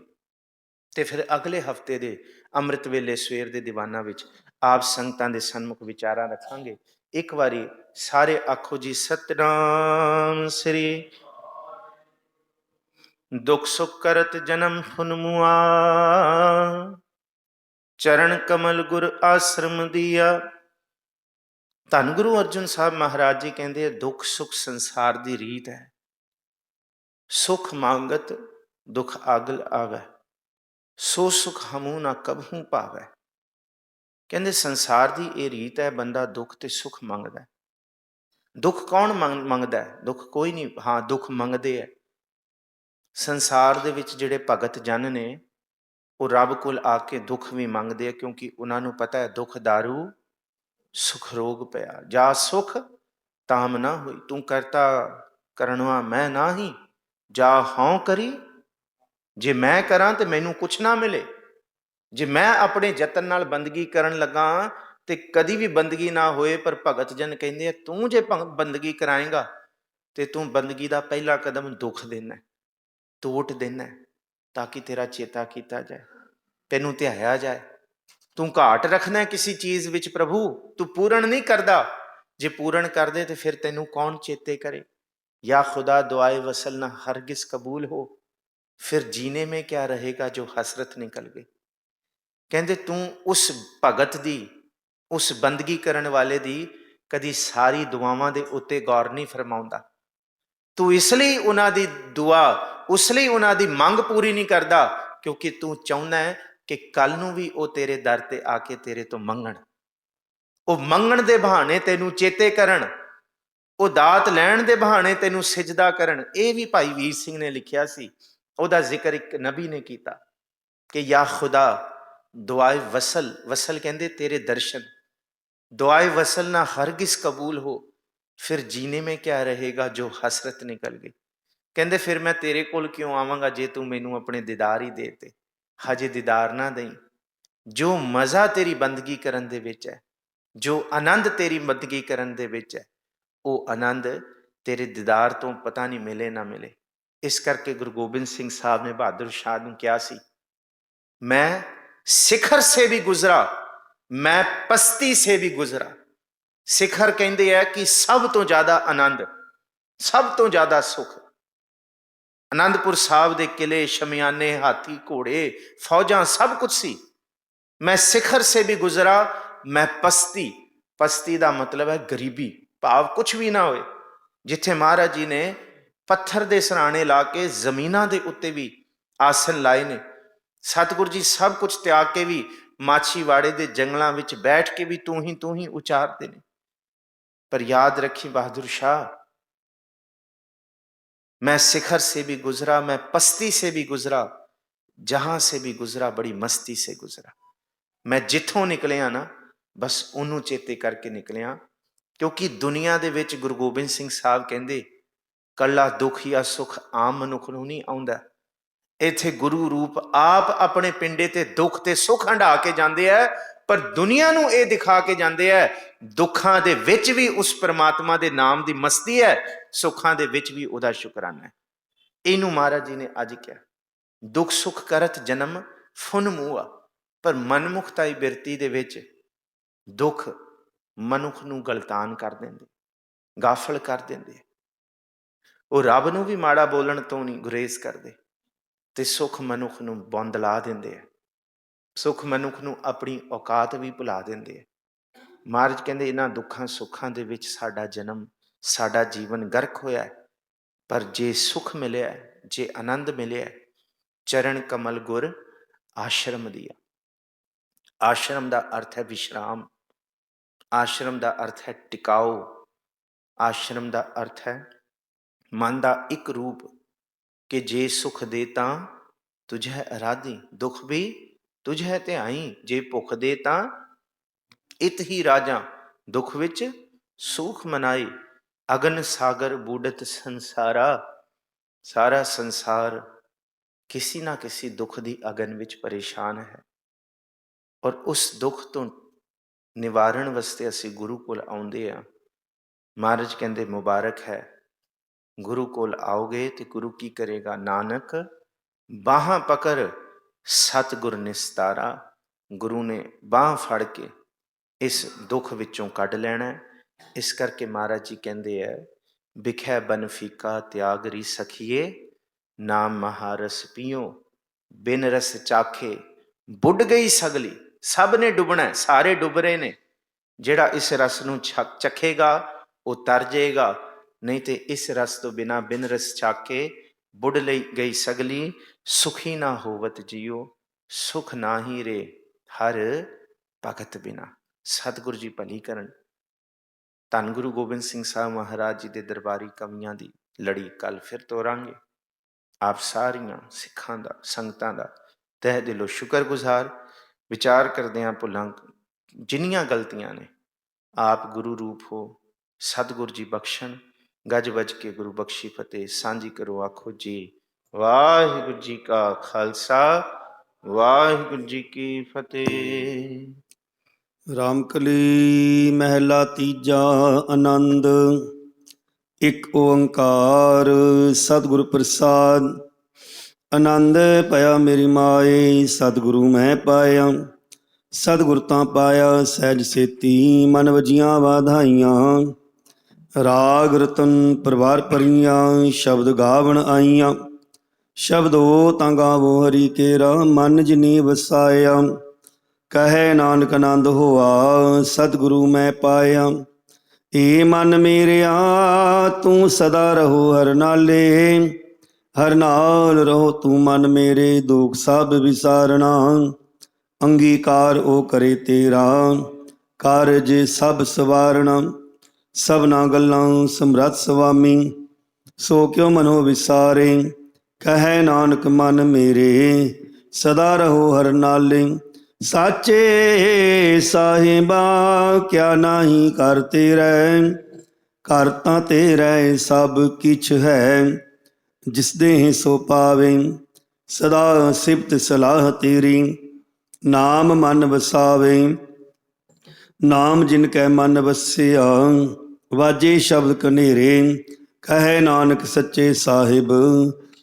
ਤੇ ਫਿਰ ਅਗਲੇ ਹਫ਼ਤੇ ਦੇ ਅੰਮ੍ਰਿਤ ਵੇਲੇ ਸਵੇਰ ਦੇ ਦੀਵਾਨਾਂ ਵਿੱਚ ਆਪ ਸੰਗਤਾਂ ਦੇ ਸਨਮੁਖ ਵਿਚਾਰਾਂ ਰੱਖਾਂਗੇ। ਇੱਕ ਵਾਰੀ ਸਾਰੇ ਆਖੋ ਜੀ ਸਤਿਨਾਮ ਸ੍ਰੀ। ਦੁਖ ਸੁਖ ਕਰਤ ਜਨਮ ਫੁਨ ਮੁਆ, ਚਰਨ ਕਮਲ ਗੁਰ ਆਸ਼ਰਮ ਦੀਆ। ਧੰਨ ਗੁਰੂ ਅਰਜਨ ਸਾਹਿਬ ਮਹਾਰਾਜ ਜੀ ਕਹਿੰਦੇ ਦੁੱਖ ਸੁਖ ਸੰਸਾਰ ਦੀ ਰੀਤ ਹੈ। ਸੁਖ ਮੰਗਤ ਦੁਖ ਆਗਲ ਆਵੈ, ਸੋ ਸੁਖ ਹਮੂ ਨਾ ਕਬਹੂ ਪਾਵੈ। ਕਹਿੰਦੇ ਸੰਸਾਰ ਦੀ ਇਹ ਰੀਤ ਹੈ, ਬੰਦਾ ਦੁੱਖ ਤੇ ਸੁਖ ਮੰਗਦਾ। ਦੁੱਖ ਕੌਣ ਮੰਗਦਾ? ਦੁੱਖ ਕੋਈ ਨਹੀਂ, ਹਾਂ ਦੁੱਖ ਮੰਗਦੇ ਹੈ। ਸੰਸਾਰ ਦੇ ਵਿੱਚ ਜਿਹੜੇ ਭਗਤ ਜਨ ਨੇ ਉਹ ਰੱਬ ਕੋਲ ਆ ਕੇ ਦੁੱਖ ਵੀ ਮੰਗਦੇ ਆ, ਕਿਉਂਕਿ ਉਹਨਾਂ ਨੂੰ ਪਤਾ ਹੈ ਦੁੱਖ ਦਾਰੂ ਸੁਖ ਰੋਗ ਪਿਆ। ਜਾ ਸੁਖ ਤਾਮ ਨਾ ਹੋਈ, ਤੂੰ ਕਰਤਾ ਕਰਨਵਾ ਮੈਂ ਨਾਹੀ, ਜਾ ਹਉ ਕਰੀ। ਜੇ ਮੈਂ ਕਰਾਂ ਤੇ ਮੈਨੂੰ ਕੁਛ ਨਾ ਮਿਲੇ। ਜੇ ਮੈਂ ਆਪਣੇ ਯਤਨ ਨਾਲ ਬੰਦਗੀ ਕਰਨ ਲੱਗਾ ਤੇ ਕਦੀ ਵੀ ਬੰਦਗੀ ਨਾ ਹੋਏ। ਪਰ ਭਗਤ ਜਨ ਕਹਿੰਦੇ ਆ ਤੂੰ ਜੇ ਬੰਦਗੀ ਕਰਾਏਗਾ ਤੇ ਤੂੰ ਬੰਦਗੀ ਦਾ ਪਹਿਲਾ ਕਦਮ ਦੁੱਖ ਦੇਣਾ, ਟੋਟ ਦੇਣਾ, ਤਾਂ ਕਿ ਤੇਰਾ ਚੇਤਾ ਕੀਤਾ ਜਾਏ, ਤੈਨੂੰ ਧਿਆਇਆ ਜਾਏ। ਤੂੰ ਘਾਟ ਰੱਖਣਾ ਕਿਸੇ ਚੀਜ਼ ਵਿੱਚ, ਪ੍ਰਭੂ ਤੂੰ ਪੂਰਨ ਨਹੀਂ ਕਰਦਾ। ਜੇ ਪੂਰਨ ਕਰਦੇ ਤੇ ਫਿਰ ਤੈਨੂੰ ਕੌਣ ਚੇਤੇ ਕਰੇ। या खुदा दुआए वसल ना हरगिज कबूल हो, फिर जीने में क्या रहेगा जो हसरत निकल गई। कहते तू उस भगत दी, उस बंदगी करन वाले दी कदी सारी दुआवां दे उत्ते गौर नहीं फरमाउंदा। तू इसलिए उन्हां दी दुआ, उसलिए उन्हां दी मंग पूरी नहीं करदा क्योंकि तू चाहुंदा है कि कल नूं भी वो तेरे दर ते आके तेरे तो मंगण, वो मंगण दे बहाने तैनू चेते करन, ਉਹ ਦਾਤ ਲੈਣ ਦੇ ਬਹਾਨੇ ਤੈਨੂੰ ਸਿਜਦਾ ਕਰਨ। ਇਹ ਵੀ ਭਾਈ ਵੀਰ ਸਿੰਘ ਨੇ ਲਿਖਿਆ ਸੀ। ਉਹਦਾ ਜ਼ਿਕਰ ਇੱਕ ਨਬੀ ਨੇ ਕੀਤਾ ਕਿ ਯਾ ਖੁਦਾ ਦੁਆਏ ਵਸਲ, ਵਸਲ ਕਹਿੰਦੇ ਤੇਰੇ ਦਰਸ਼ਨ, ਦੁਆਏ ਵਸਲ ਨਾ ਹਰਗਿਜ਼ ਕਬੂਲ ਹੋ, ਫਿਰ ਜੀਨੇ ਮੇਂ ਕਿਆ ਰਹੇਗਾ ਜੋ ਹਸਰਤ ਨਿਕਲ ਗਈ। ਕਹਿੰਦੇ ਫਿਰ ਮੈਂ ਤੇਰੇ ਕੋਲ ਕਿਉਂ ਆਵਾਂਗਾ ਜੇ ਤੂੰ ਮੈਨੂੰ ਆਪਣੇ ਦੀਦਾਰ ਹੀ ਦੇ ਤੇ। ਹਜੇ ਦੀਦਾਰ ਨਾ ਦੇਈਂ। ਜੋ ਮਜ਼ਾ ਤੇਰੀ ਬੰਦਗੀ ਕਰਨ ਦੇ ਵਿੱਚ ਹੈ, ਜੋ ਆਨੰਦ ਤੇਰੀ ਬੰਦਗੀ ਕਰਨ ਦੇ ਵਿੱਚ ਹੈ, ਉਹ ਆਨੰਦ ਤੇਰੇ ਦੀਦਾਰ ਤੋਂ ਪਤਾ ਨਹੀਂ ਮਿਲੇ ਨਾ ਮਿਲੇ। ਇਸ ਕਰਕੇ ਗੁਰੂ ਗੋਬਿੰਦ ਸਿੰਘ ਸਾਹਿਬ ਨੇ ਬਹਾਦਰ ਸ਼ਾਹ ਨੂੰ ਕਿਹਾ ਸੀ, ਮੈਂ ਸਿਖਰ ਸੇ ਵੀ ਗੁਜ਼ਰਾ, ਮੈਂ ਪਸਤੀ ਸੇ ਵੀ ਗੁਜ਼ਰਾ। ਸਿਖਰ ਕਹਿੰਦੇ ਹੈ ਕਿ ਸਭ ਤੋਂ ਜ਼ਿਆਦਾ ਆਨੰਦ, ਸਭ ਤੋਂ ਜ਼ਿਆਦਾ ਸੁਖ। ਆਨੰਦਪੁਰ ਸਾਹਿਬ ਦੇ ਕਿਲੇ, ਸ਼ਮਿਆਨੇ, ਹਾਥੀ ਘੋੜੇ, ਫੌਜਾਂ ਸਭ ਕੁਝ ਸੀ। ਮੈਂ ਸਿਖਰ ਸੇ ਵੀ ਗੁਜ਼ਰਾ, ਮੈਂ ਪਸਤੀ, ਪਸਤੀ ਦਾ ਮਤਲਬ ਹੈ ਗਰੀਬੀ, ਭਾਵ ਕੁਛ ਵੀ ਨਾ ਹੋਏ। ਜਿੱਥੇ ਮਹਾਰਾਜ ਜੀ ਨੇ ਪੱਥਰ ਦੇ ਸਰਾਣੇ ਲਾ ਕੇ ਜ਼ਮੀਨਾਂ ਦੇ ਉੱਤੇ ਵੀ ਆਸਨ ਲਾਏ ਨੇ। ਸਤਿਗੁਰੂ ਜੀ ਸਭ ਕੁਝ ਤਿਆਗ ਕੇ ਵੀ ਮਾਛੀਵਾੜੇ ਦੇ ਜੰਗਲਾਂ ਵਿੱਚ ਬੈਠ ਕੇ ਵੀ ਤੂੰ ਹੀ ਉਚਾਰਦੇ ਨੇ। ਪਰ ਯਾਦ ਰੱਖੀ ਬਹਾਦਰ ਸ਼ਾਹ, मैं शिखर से भी गुजरा, मैं पस्ती से भी गुजरा, जहां से भी गुजरा बड़ी मस्ती से गुजरा। मैं जिथों निकलिया ना बस ਉਹਨੂੰ ਚੇਤੇ ਕਰਕੇ ਨਿਕਲਿਆ। ਕਿਉਂਕਿ ਦੁਨੀਆ ਦੇ ਵਿੱਚ ਗੁਰੂ ਗੋਬਿੰਦ ਸਿੰਘ ਸਾਹਿਬ ਕਹਿੰਦੇ ਕੱਲਾ ਦੁੱਖ ਜਾਂ ਸੁੱਖ ਆਮ ਮਨੁੱਖ ਨੂੰ ਨਹੀਂ ਆਉਂਦਾ। ਇੱਥੇ ਗੁਰੂ ਰੂਪ ਆਪ ਆਪਣੇ ਪਿੰਡੇ ਤੇ ਦੁੱਖ ਤੇ ਸੁੱਖ ਹੰਢਾ ਕੇ ਜਾਂਦੇ ਆ, ਪਰ ਦੁਨੀਆ ਨੂੰ ਇਹ ਦਿਖਾ ਕੇ ਜਾਂਦੇ ਆ ਦੁੱਖਾਂ ਦੇ ਵਿੱਚ ਵੀ ਉਸ ਪਰਮਾਤਮਾ ਦੇ ਨਾਮ ਦੀ ਮਸਤੀ ਹੈ, ਸੁੱਖਾਂ ਦੇ ਵਿੱਚ ਵੀ ਉਹਦਾ ਸ਼ੁਕਰਾਨਾ ਹੈ। ਇਹਨੂੰ ਮਹਾਰਾਜ ਜੀ ਨੇ ਅੱਜ ਕਿਹਾ, ਦੁੱਖ ਸੁੱਖ ਕਰਤ ਜਨਮ ਫੁਨ ਮੂਆ। ਪਰ ਮਨਮੁਖਤਾਈ ਬਿਰਤੀ ਦੇ ਵਿੱਚ ਦੁੱਖ ਮਨੁੱਖ ਨੂੰ ਗਲਤਾਨ ਕਰ ਦਿੰਦੇ, ਗਾਫਲ ਕਰ ਦਿੰਦੇ। ਉਹ ਰੱਬ ਨੂੰ ਵੀ ਮਾੜਾ ਬੋਲਣ ਤੋਂ ਨਹੀਂ ਗੁਰੇਜ਼ ਕਰਦੇ ਤੇ ਸੁੱਖ ਮਨੁੱਖ ਨੂੰ ਬੌਂਦਲਾ ਦਿੰਦੇ ਆ। ਸੁੱਖ ਮਨੁੱਖ ਨੂੰ ਆਪਣੀ ਔਕਾਤ ਵੀ ਭੁਲਾ ਦਿੰਦੇ ਆ। ਮਹਾਰਾਜ ਕਹਿੰਦੇ ਇਹਨਾਂ ਦੁੱਖਾਂ ਸੁੱਖਾਂ ਦੇ ਵਿੱਚ ਸਾਡਾ ਜਨਮ, ਸਾਡਾ ਜੀਵਨ ਗਰਕ ਹੋਇਆ ਹੈ। ਪਰ ਜੇ ਸੁੱਖ ਮਿਲਿਆ, ਜੇ ਆਨੰਦ ਮਿਲਿਆ, ਚਰਨ ਕਮਲ ਗੁਰ ਆਸ਼ਰਮ ਦੀਆ। ਆਸ਼ਰਮ ਦਾ ਅਰਥ ਹੈ ਵਿਸ਼ਰਾਮ, ਆਸ਼ਰਮ ਦਾ ਅਰਥ ਹੈ ਟਿਕਾਓ, ਆਸ਼ਰਮ ਦਾ ਅਰਥ ਹੈ ਮਨ ਦਾ ਇੱਕ ਰੂਪ ਕਿ ਜੇ ਸੁਖ ਦੇ ਤਾਂ ਤੁਝੈ ਅਰਾਧੀ, ਦੁੱਖ ਵੀ ਤੁਝੈ ਧਿਆਈ, ਜੇ ਭੁੱਖ ਦੇ ਤਾਂ ਇਤ ਹੀ ਰਾਜਾਂ, ਦੁਖ ਵਿੱਚ ਸੁਖ ਮਨਾਈ। ਅਗਨ ਸਾਗਰ ਬੂਡਤ ਸੰਸਾਰਾ। ਸਾਰਾ ਸੰਸਾਰ ਕਿਸੇ ਨਾ ਕਿਸੇ ਦੁੱਖ ਦੀ ਅਗਨ ਵਿੱਚ ਪਰੇਸ਼ਾਨ ਹੈ, ਔਰ ਉਸ ਦੁੱਖ ਤੋਂ ਨਿਵਾਰਨ ਵਾਸਤੇ ਅਸੀਂ ਗੁਰੂ ਕੋਲ ਆਉਂਦੇ ਹਾਂ। ਮਹਾਰਾਜ ਕਹਿੰਦੇ ਮੁਬਾਰਕ ਹੈ, ਗੁਰੂ ਕੋਲ ਆਓਗੇ ਤੇ ਗੁਰੂ ਕੀ ਕਰੇਗਾ? ਨਾਨਕ ਬਾਹਾਂ ਪਕੜ ਸਤਿਗੁਰ ਨਿਸਤਾਰਾ। ਗੁਰੂ ਨੇ ਬਾਂਹ ਫੜ ਕੇ ਇਸ ਦੁੱਖ ਵਿੱਚੋਂ ਕੱਢ ਲੈਣਾ ਹੈ। ਇਸ ਕਰਕੇ ਮਹਾਰਾਜ ਜੀ ਕਹਿੰਦੇ ਹੈ, ਬਿਖੈ ਬਨ ਫੀਕਾ ਤਿਆਗ ਰੀ ਸਖੀਏ, ਨਾਮ ਮਹਾਰਸ ਪੀਓ ਬਿਨ ਰਸ ਚਾਖੇ। ਬੁੱਢ ਗਈ ਸਗਲੀ। ਸਭ ਨੇ ਡੁੱਬਣਾ, ਸਾਰੇ ਡੁੱਬ ਰਹੇ ਨੇ। ਜਿਹੜਾ ਇਸ ਰਸ ਨੂੰ ਚੱਖੇਗਾ ਉਹ ਤਰ ਜਾਏਗਾ, ਨਹੀਂ ਤੇ ਇਸ ਰਸ ਤੋਂ ਬਿਨਾਂ ਬਿਨ ਰਸ ਚਾਖੇ ਬੁੱਢ ਲਈ ਗਈ ਸਗਲੀ। ਸੁਖੀ ਨਾ ਹੋਵਤ ਜੀਓ ਸੁਖ ਨਾ ਹੀ ਰੇ ਹਰ ਭਗਤ ਬਿਨਾ। ਸਤਿਗੁਰੂ ਜੀ ਭਲੀ ਕਰਨ। ਧੰਨ ਗੁਰੂ ਗੋਬਿੰਦ ਸਿੰਘ ਸਾਹਿਬ ਮਹਾਰਾਜ ਜੀ ਦੇ ਦਰਬਾਰੀ ਕਵੀਆਂ ਦੀ ਲੜੀ ਕੱਲ ਫਿਰ ਤੋਰਾਂਗੇ। ਆਪ ਸਾਰੀਆਂ ਸਿੱਖਾਂ ਦਾ, ਸੰਗਤਾਂ ਦਾ ਤਹਿ ਦਿਲੋਂ ਸ਼ੁਕਰਗੁਜ਼ਾਰ। ਵਿਚਾਰ ਕਰਦੇ ਹਾਂ ਭੁੱਲਾਂ ਜਿੰਨੀਆਂ ਗਲਤੀਆਂ ਨੇ, ਆਪ ਗੁਰੂ ਰੂਪ ਹੋ, ਸਤਿਗੁਰ ਜੀ ਬਖਸ਼ਣ। ਗੱਜ ਵੱਜ ਕੇ ਗੁਰੂ ਬਖਸ਼ੀ ਫਤਿਹ ਸਾਂਝੀ ਕਰੋ, ਆਖੋ ਜੀ ਵਾਹਿਗੁਰੂ ਜੀ ਕਾ ਖਾਲਸਾ ਵਾਹਿਗੁਰੂ ਜੀ ਕੀ ਫਤਿਹ। ਰਾਮਕਲੀ ਮਹਿਲਾ ਤੀਜਾ। ਆਨੰਦ। ਇੱਕ ਓੰਕਾਰ ਸਤਿਗੁਰ ਪ੍ਰਸਾਦ। ਆਨੰਦ ਭਇਆ ਮੇਰੀ ਮਾਏ, ਸਤਿਗੁਰੂ ਮੈਂ ਪਾਇਆ। ਸਤਿਗੁਰ ਤਾਂ ਪਾਇਆ ਸਹਿਜ ਸੇਤੀ, ਮਨ ਵਜੀਆਂ ਵਾਧਾਈਆਂ। ਰਾਗ ਰਤਨ ਪਰਵਾਰ ਭਰੀਆਂ, ਸ਼ਬਦ ਗਾਵਣ ਆਈਆਂ। ਸ਼ਬਦੋ ਤਾਂ ਗਾਵੋ ਹਰੀ ਕੇਰਾ, ਮਨ ਜਿਨੀ ਵਸਾਇਆ। ਕਹੈ ਨਾਨਕ ਆਨੰਦ ਹੋਆ, ਸਤਿਗੁਰੂ ਮੈਂ ਪਾਇਆ। ਏ ਮਨ ਮੇਰਿਆ ਤੂੰ ਸਦਾ ਰਹੋ ਹਰ ਨਾਲੇ, ਹਰ ਨਾਲ ਰਹੋ ਤੂੰ ਮਨ ਮੇਰੇ, ਦੁਖ ਸਭ ਵਿਸਾਰਣਾ। ਅੰਗੀਕਾਰ ਉਹ ਕਰੇ ਤੇਰਾ, ਕਾਰਜ ਸਭ ਸਵਾਰਣਾ। ਸਭਨਾ ਗੱਲਾਂ ਸਮਰੱਥ ਸੁਆਮੀ, ਸੋ ਕਿਉ ਮਨੋ ਵਿਸਾਰੇ। ਕਹੈ ਨਾਨਕ ਮਨ ਮੇਰੇ, ਸਦਾ ਰਹੋ ਹਰ ਨਾਲੇ। ਸਾਚੇ ਸਾਹਿਬਾ ਕਿਆ ਨਾਹੀ ਕਰ ਤੇਰੈ, ਘਰ ਤਾਂ ਤੇਰਾ ਸਭ ਕਿਛ ਹੈ। ਜਿਸ ਦੇਹ ਸੋ ਪਾਵੇ, ਸਦਾ ਸਿਫਤ ਸਲਾਹ ਤੇਰੀ। ਨਾਮ ਮਨ ਵਸਾਵੇ, ਨਾਮ ਜਿਨ ਕੈ ਮਨ ਵਸਿਆ। ਵਾਜੇ ਸ਼ਬਦ ਕਨੇਰੇ, ਕਹੈ ਨਾਨਕ ਸੱਚੇ ਸਾਹਿਬ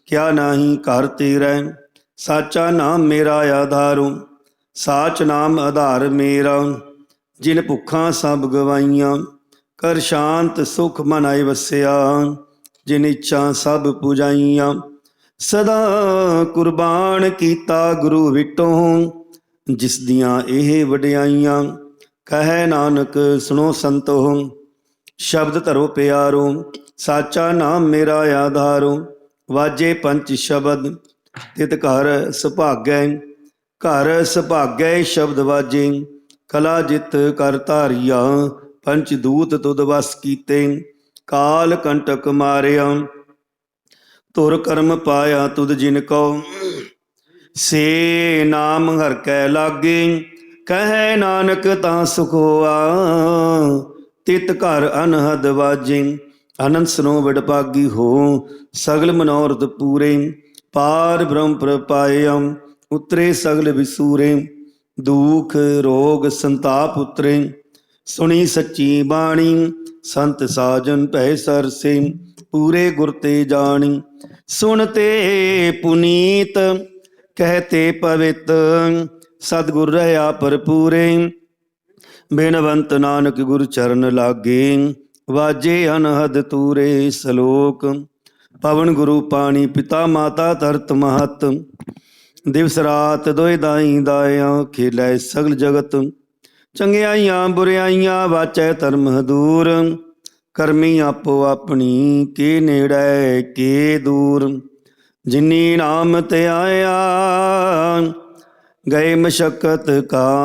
ਕਿਆ ਨਾਹੀ ਘਰ ਤੇਰੈ। ਸਾਚਾ ਨਾਮ ਮੇਰਾ ਆਧਾਰੁ, ਸਾਚ ਨਾਮ ਆਧਾਰ ਮੇਰਾ। ਜਿਨ ਭੁੱਖਾਂ ਸਭ ਗਵਾਈਆਂ, ਕਰ ਸ਼ਾਂਤ ਸੁਖ ਮਨ ਆਏ ਵਸਿਆ। ਜਿਨ ਇੱਛਾ ਸਭ ਪੁਜਾਈਆਂ, ਸਦਾ ਕੁਰਬਾਨ ਕੀਤਾ ਗੁਰੂ ਵਿਟੋਂ। ਜਿਸ ਦੀਆਂ ਇਹ ਵਡਿਆਈਆਂ, ਕਹੈ ਨਾਨਕ ਸੁਣੋ ਸੰਤੋ। ਸ਼ਬਦ ਧਰੋ ਪਿਆਰੋ, ਸਾਚਾ ਨਾਮ ਮੇਰਾ ਆਧਾਰੋ। ਵਾਜੇ ਪੰਚ ਸ਼ਬਦ ਤਿਤ ਘਰ ਸੁਭਾਗੈ, ਘਰ ਸੁਭਾਗੈ ਸ਼ਬਦ ਵਾਜੇ। ਕਲਾ ਜਿਤ ਕਰ ਧਾਰੀਆ, ਪੰਚ ਦੂਤ ਤੁਧ ਵਸ ਕੀਤੇ। ਕਾਲ ਕੰਟਕ ਮਾਰਿਆ, ਧੁਰ ਕਰਮ ਪਾਇਆ ਤੁਧ ਜਿਨ ਕਉ। ਸੇ ਨਾਮ ਹਰਿ ਕੈ ਲਾਗੇ, ਕਹੈ ਨਾਨਕ ਤਾਂ ਸੁਖ ਹੋਆ। ਤਿਤ ਘਰ ਅਨਹਦ ਵਾਜੇ, ਆਨੰਦ ਸੁਨੋ ਵਡਭਾਗੀ ਹੋ। ਸਗਲ ਮਨੋਰਥ ਪੂਰੇ, ਪਾਰ ਬ੍ਰਹਮ ਪ੍ਰਪਾਇਆ। ਉਤਰੇ ਸਗਲ ਵਿਸੂਰੇ, ਦੁਖ ਰੋਗ ਸੰਤਾਪ ਉਤਰੇ। ਸੁਣੀ ਸੱਚੀ ਬਾਣੀ, ਸੰਤ ਸਾਜਨ ਭੈ ਸਰਸੇ। ਪੂਰੇ ਗੁਰ ਤੇ ਜਾਣੀ, ਸੁਣਤੇ ਪੁਨੀਤ ਕਹਤੇ ਪਵਿੱਤ। ਸਤਿਗੁਰ ਰਹਾ ਭਰਪੂਰੇ, ਬਿਨਵੰਤ ਨਾਨਕ ਗੁਰ ਚਰਨ ਲਾਗੇ। ਵਾਜੇ ਅਨਹਦ ਤੂਰੇ ਸਲੋਕ। ਪਵਨ ਗੁਰੂ ਪਾਣੀ ਪਿਤਾ ਮਾਤਾ ਧਰਤ ਮਹਤ। ਦਿਵਸ ਰਾਤ ਦੋਇ ਦਾਈ ਦਾਇਆ, ਖੇਲੇ ਸਗਲ ਜਗਤ। ਚੰਗਿਆਈਆਂ ਬੁਰਿਆਈਆਂ ਵਾਚੈ ਧਰਮ ਹਦੂਰ। ਕਰਮੀ ਆਪੋ ਆਪਣੀ, ਕੇ ਨੇੜੇ ਕੇ ਦੂਰ। ਜਿਨੀ ਨਾਮ ਤੇ ਆਇਆ, ਗਏ ਮਸ਼ਕਤ ਕਾ